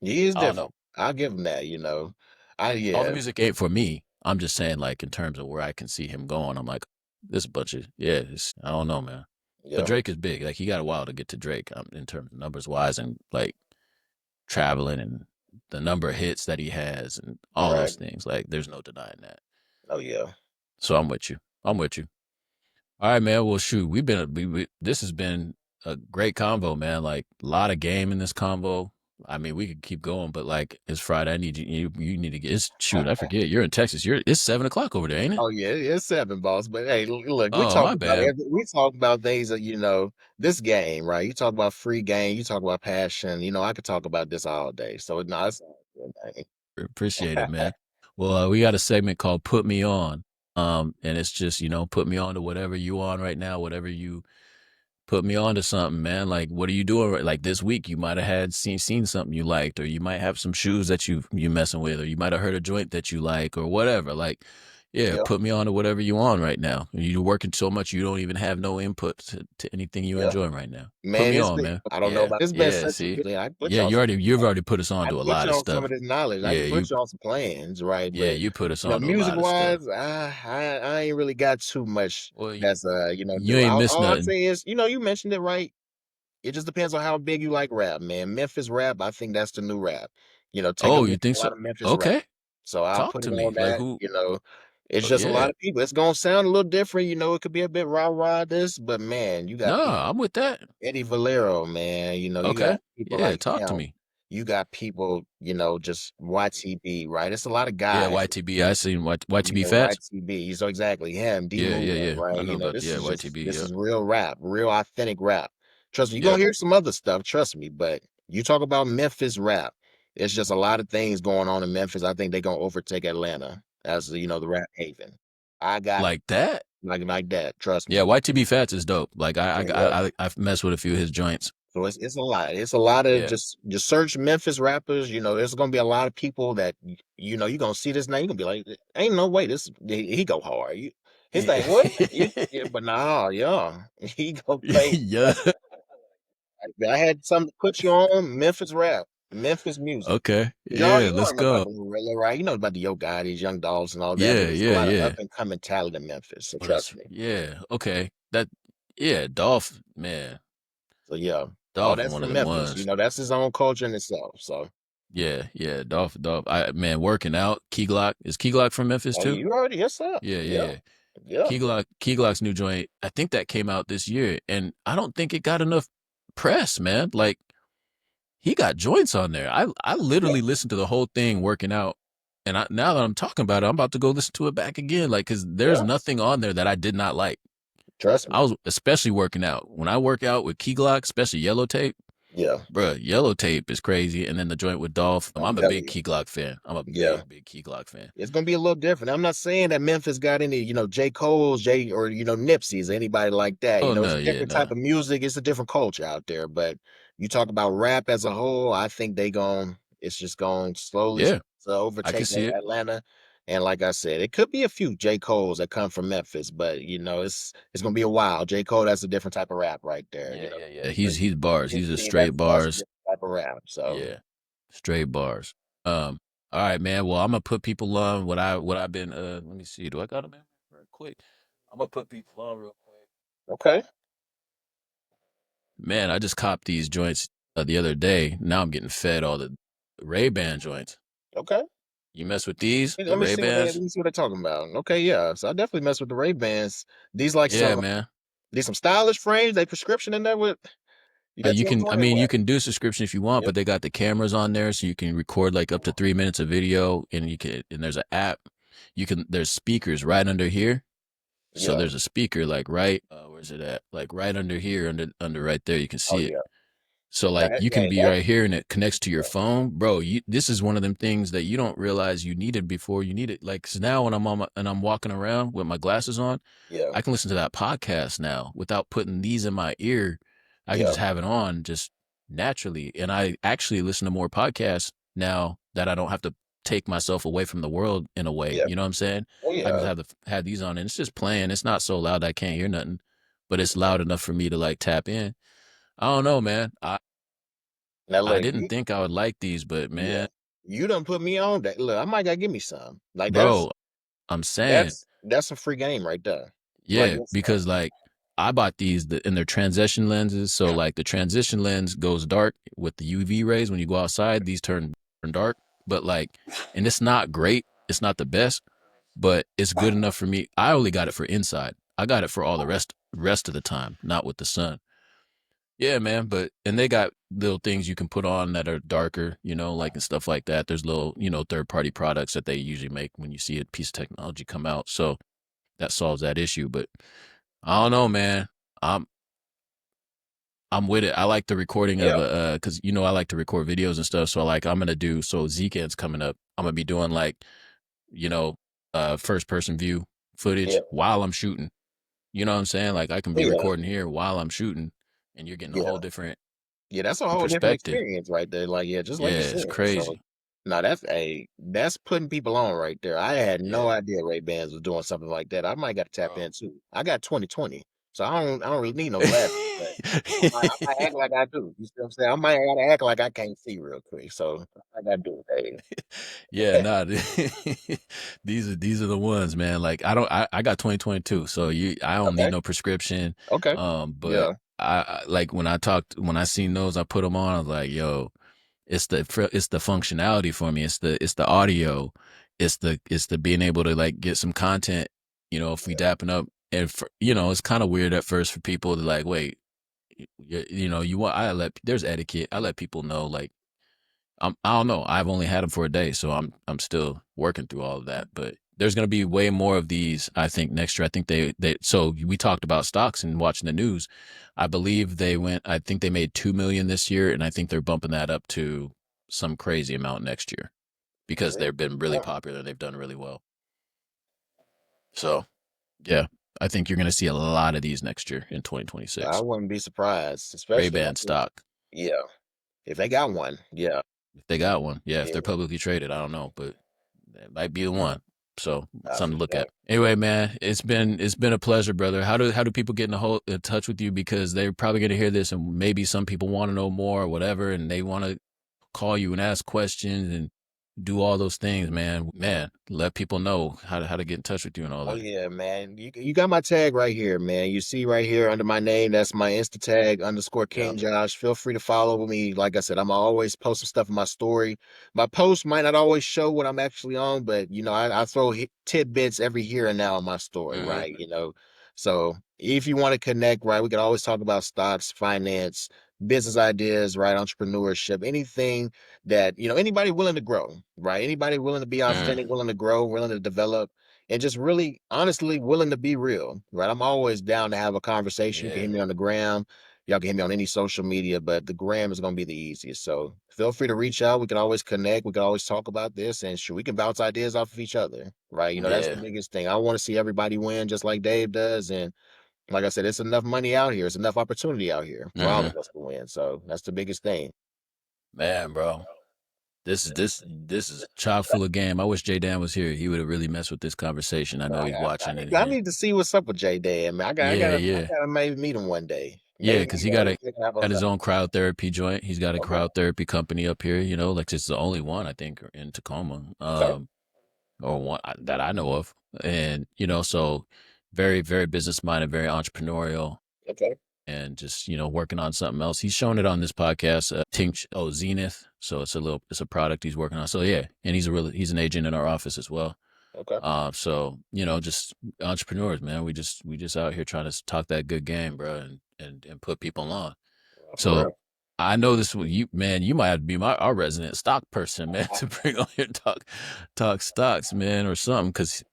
He is I don't know. different. I'll give him that. All the Yeah, music ain't for me. I'm just saying, like, in terms of where I can see him going, I'm like, this bunch of, yeah, I don't know, man. But yeah, Drake is big. Like, he got a while to get to Drake in terms of numbers wise and like traveling and the number of hits that he has and all right. those things. Like, there's no denying that. Oh yeah, So I'm with you. I'm with you. All right, man. Well, shoot, this has been a great convo, man. Like a lot of game in this convo. I mean, we could keep going, but like it's Friday. I need you need to get. Shoot, I forget. You're in Texas. It's 7 o'clock over there, ain't it? oh yeah, it's seven, boss. But hey, look, Oh, my bad. we talk about things that this game, right? You talk about free game, you talk about passion. I could talk about this all day. So no, it's all good, man. Appreciate it, man. Well, we got a segment called "Put Me On," and it's just put me on to whatever you on right now, whatever you put me on to something, man. Like, what are you doing? Like this week, you might have had seen something you liked, or you might have some shoes that you messing with, or you might have heard a joint that you like, or whatever. Like, yeah, Yeah, put me on to whatever you on right now. You're working so much, you don't even have no input to anything you yeah, enjoying right now. Put man. me on, man. I don't know Yeah, about. It's been yeah. such a See, good. I put yeah, y'all. you've already put us on I to a put lot you of on some of stuff. this knowledge. I Yeah, can put you on some plans, right? yeah, But you put us on to a music lot of stuff. wise, I ain't really got too much Well, that's you new. ain't missed All I'll nothing. say is, you mentioned it right. It just depends on how big you like rap, man. Memphis rap, I think that's the new rap. Take a Oh, look you think at a so? lot of Memphis rap. Okay, So I'll talk put to it me. on Like that. who? It's just a lot Yeah, of people. It's gonna sound a little different, it could be a bit rah-rah this, but man, you got no, people. I'm with that. Eddie Valero, man, you got Okay. people Yeah, like talk to him. me. You got people, just YTB, right? It's a lot of Yeah, guys. YTB. I seen YTB Fats. YTB. So exactly him, D Yeah, yeah, Moon, yeah. I right? know about This yeah, is YTB. this Yep. is real rap, real authentic rap. Trust me, you're Yep. gonna hear some other stuff, trust me. But you talk about Memphis rap. It's just a lot of things going on in Memphis. I think they're gonna overtake Atlanta as the rap haven. I got Like that. like that, trust Yeah, me. YTB Fats is dope. Like So yeah. I've messed with a few of his joints. So it's a lot. It's a lot of Yeah. just search Memphis rappers. There's gonna be a lot of people that you're gonna see this name. You're gonna be like, ain't no way this he go hard. His Yeah. name what? Yeah, but nah, yeah, he go crazy. Yeah. I had something to put you on Memphis rap, Memphis music. Okay. Y'all, Yeah, you let's already know about go. the Gorilla, right? You know about the Yo Gotti's, Young Dolls, and all that. Yeah, But it's a yeah, lot of up yeah. and coming talent in Memphis. So Oh, trust me. yeah. Okay. Yeah, Dolph, man. So yeah, all Dolph that's one of from them Memphis. ones. That's his own culture in itself. So. Yeah, yeah. Dolph. Man, working out. Key Glock. Is Key Glock from Memphis Oh, too? you already, yes, sir. Yeah, yeah, Yeah, yeah. yeah, Key Glock's new joint, I think that came out this year, and I don't think it got enough press, man. Like he got joints on there. I yeah. literally listened to the whole thing working out, and now that I'm talking about it, I'm about to go listen to it back again. Like, cause there's Yeah, nothing on there that I did not like. trust I me. was especially working out. When I work out with Key Glock, especially yellow tape. Yeah. Bruh, Yellow Tape is crazy, and then the joint with Dolph. I'm I'm a telling big you. Key Glock fan. I'm a Yeah. big Key Glock fan. It's gonna be a little different. I'm not saying that Memphis got any, J. Cole's, J or Nipsey's, anybody like that. Oh It's no, a yeah, different type no, of music. It's a different culture out there. But you talk about rap as a whole, I think it's just going slowly yeah, to I can overtake see it. Atlanta. And like I said, it could be a few J. Cole's that come from Memphis, but it's gonna be a while. J. Cole, that's a different type of rap right there. Yeah. He's bars. He's a straight That's a bars. different type of rap. So Yeah, straight bars. All right, man. Well, I'm gonna put people on what I've been. Let me see. Do I got them in real quick? I'm gonna put people on real quick. okay, Man, I just copped these joints the other day. Now I'm getting fed all the Ray-Ban joints. okay. You mess with these, Let the me see what Ray-Bans? they're talking about. Okay, yeah. So I definitely mess with the Ray-Bans. These like Yeah, man. some stylish frames. They prescription in there with you got You can, I 2020 or mean, you what? can do subscription if you want, Yep. but they got the cameras on there, so you can record like up to 3 minutes of video, and and there's an app. There's speakers right under here. So Yeah. there's a speaker like right, where's it at? Like right under here, under right there, you can Oh see it. yeah. So Now like you can hey, be that right here and it connects to your yeah. phone, bro. This is one of them things that you don't realize you needed before you need it. Like 'cause now when and I'm walking around with my glasses on, Yeah. I can listen to that podcast now without putting these in my ear. I can Yeah. just have it on just naturally, and I actually listen to more podcasts now that I don't have to take myself away from the world in a way. Yeah. You know what I'm saying? Oh I can yeah. just have these on, and it's just playing. It's not so loud I can't hear nothing, but it's loud enough for me to like tap in. I don't know, man. Now I look, didn't think I would like these, but yeah. man, You done put me on that. Look, I might gotta give me some. Like bro, I'm saying, that's a free game right there. Like yeah, it's because like I bought these in their transition lenses. So like the transition lens goes dark with the UV rays when you go outside. These turn dark, but like, and it's not great. It's not the best, but it's good enough for me. I only got it for inside. I got it for all the rest of the time, not with the sun. Yeah, man. But and they got little things you can put on that are darker, like and stuff like that. There's little, third party products that they usually make when you see a piece of technology come out. So that solves that issue. But I don't know, man. I'm I'm with it. I like the recording of yeah. because I like to record videos and stuff. So like I'm gonna do Zkend's coming up. I'm gonna be doing like you know first person view Yeah. footage while I'm shooting. You know what I'm saying? Like I can Oh be yeah. recording here while I'm shooting, and you're getting a Yeah. whole different Yeah, that's a whole different perspective. experience right there. Like, yeah, just like you Yeah, said. it's So, crazy. no, that's putting people on right there. I had no Yeah. idea Ray Bans was doing something like that. I might got to tap in too. I got 2020, so I don't really need no glasses, but I might act like I do. You see what I'm saying? I might gotta act like I can't see real quick. So I gotta do it. Yeah, Hey. nah. These are the ones, man. Like I got 2022, so I don't need Okay. no prescription. Okay. But Yeah. like when I seen those, I put them on. I was like, yo, it's the functionality for me. It's the audio. It's the being able to like get some content. If we Yeah. dapping up, and it's kind of weird at first for people to like, wait, you want there's etiquette. I let people know like I don't know. I've only had them for a day, so I'm still working through all of that. But there's going to be way more of these. I think next year. I think they. So we talked about stocks and watching the news. I believe they went. I think they made 2 million this year, and I think they're bumping that up to some crazy amount next year because Really? they've been really Yeah. popular. They've done really well. So yeah, I think you're going to see a lot of these next year in I 2026. wouldn't be surprised, Ray especially Ban stock. yeah, if they got one. Yeah. If they got one, yeah. If they're Yeah. publicly traded, I don't know, but that might be the one. So For something to look sure. at. Anyway, man, it's been a pleasure, brother. How do people get in touch with you because they're probably going to hear this and maybe some people want to know more or whatever and they want to call you and ask questions and do all those things, man. Man, let people know how to get in touch with you and all Oh that. yeah, man. You got my tag right here, man. You see right here under my name, that's my Insta tag Yeah. _King Josh. Feel free to follow me. Like I said, I'm always posting stuff in my story. My post might not always show what I'm actually on, but I throw tidbits every here and now on my story, Hmm. right? So if you want to connect, right, we can always talk about stocks, finance, business ideas, right? Entrepreneurship, anything that, anybody willing to grow, right? Anybody willing to be Mm, authentic, willing to grow, willing to develop and just really honestly willing to be real, right? I'm always down to have a conversation. You can yeah. hear me on the ground. Y'all can hit me on any social media, but the gram is going to be the easiest. So feel free to reach out. We can always connect. We can always talk about this, and sure, we can bounce ideas off of each other, right? That's the Yeah. biggest thing. I want to see everybody win, just like Dave does, and like I said, it's enough money out here. It's enough opportunity out here for all Hmm. of us to win. So that's the biggest thing. Man, bro. This is chock full of game. I wish J Dan was here. He would have really messed with this conversation. I know he's watching it. I need to see what's up with J Dan, man. Yeah, yeah. I gotta maybe meet him one day. Yeah, Maybe because he got we can have got a his own crowd therapy joint. He's got a okay, crowd therapy company up here, like it's the only one I think in Tacoma. okay, Or one that I know of. And, so very, very business minded, very entrepreneurial, okay, and just, working on something else. He's shown it on this podcast, Zenith. So it's a product he's working on. So yeah. And he's an agent in our office as well. okay. So, just entrepreneurs, man. We just out here trying to talk that good game, bro, and put people on. For So real. I know this will you man, you might have to be our resident stock person, man, to bring on here and talk stocks, man, or something, because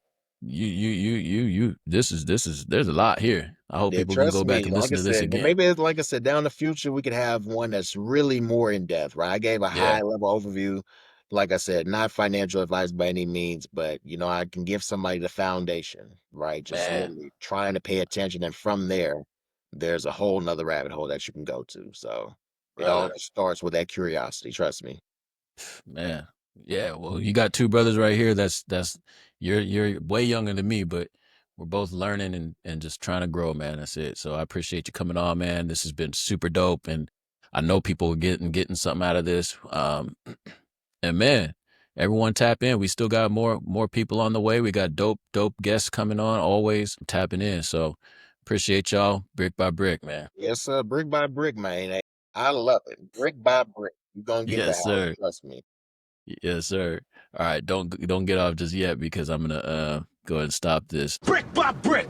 this is there's a lot here. I hope Yeah, people can trust go back me. and Like listen I to this said, again. maybe it's like I said, down the future we could have one that's really more in depth, right? I gave a Yeah, high level overview. Like I said, not financial advice by any means, but I can give somebody the foundation, right? Just man, literally trying to pay attention, and from there, there's a whole nother rabbit hole that you can go to. So it all brother, just starts with that curiosity. Trust me. man. Yeah, well, you got two brothers right here. That's you're way younger than me, but we're both learning and just trying to grow, man. That's it. So I appreciate you coming on, man. This has been super dope, and I know people are getting something out of this. And man, everyone tap in. We still got more people on the way. We got dope guests coming on. Always tapping in. So appreciate y'all, brick by brick, man. Yes, sir. Brick by brick, man. I love it. Brick by brick. You're gonna get the Yes, house. sir. Trust me. Yes, sir. All right, don't get off just yet because I'm gonna go ahead and stop this. Brick by brick.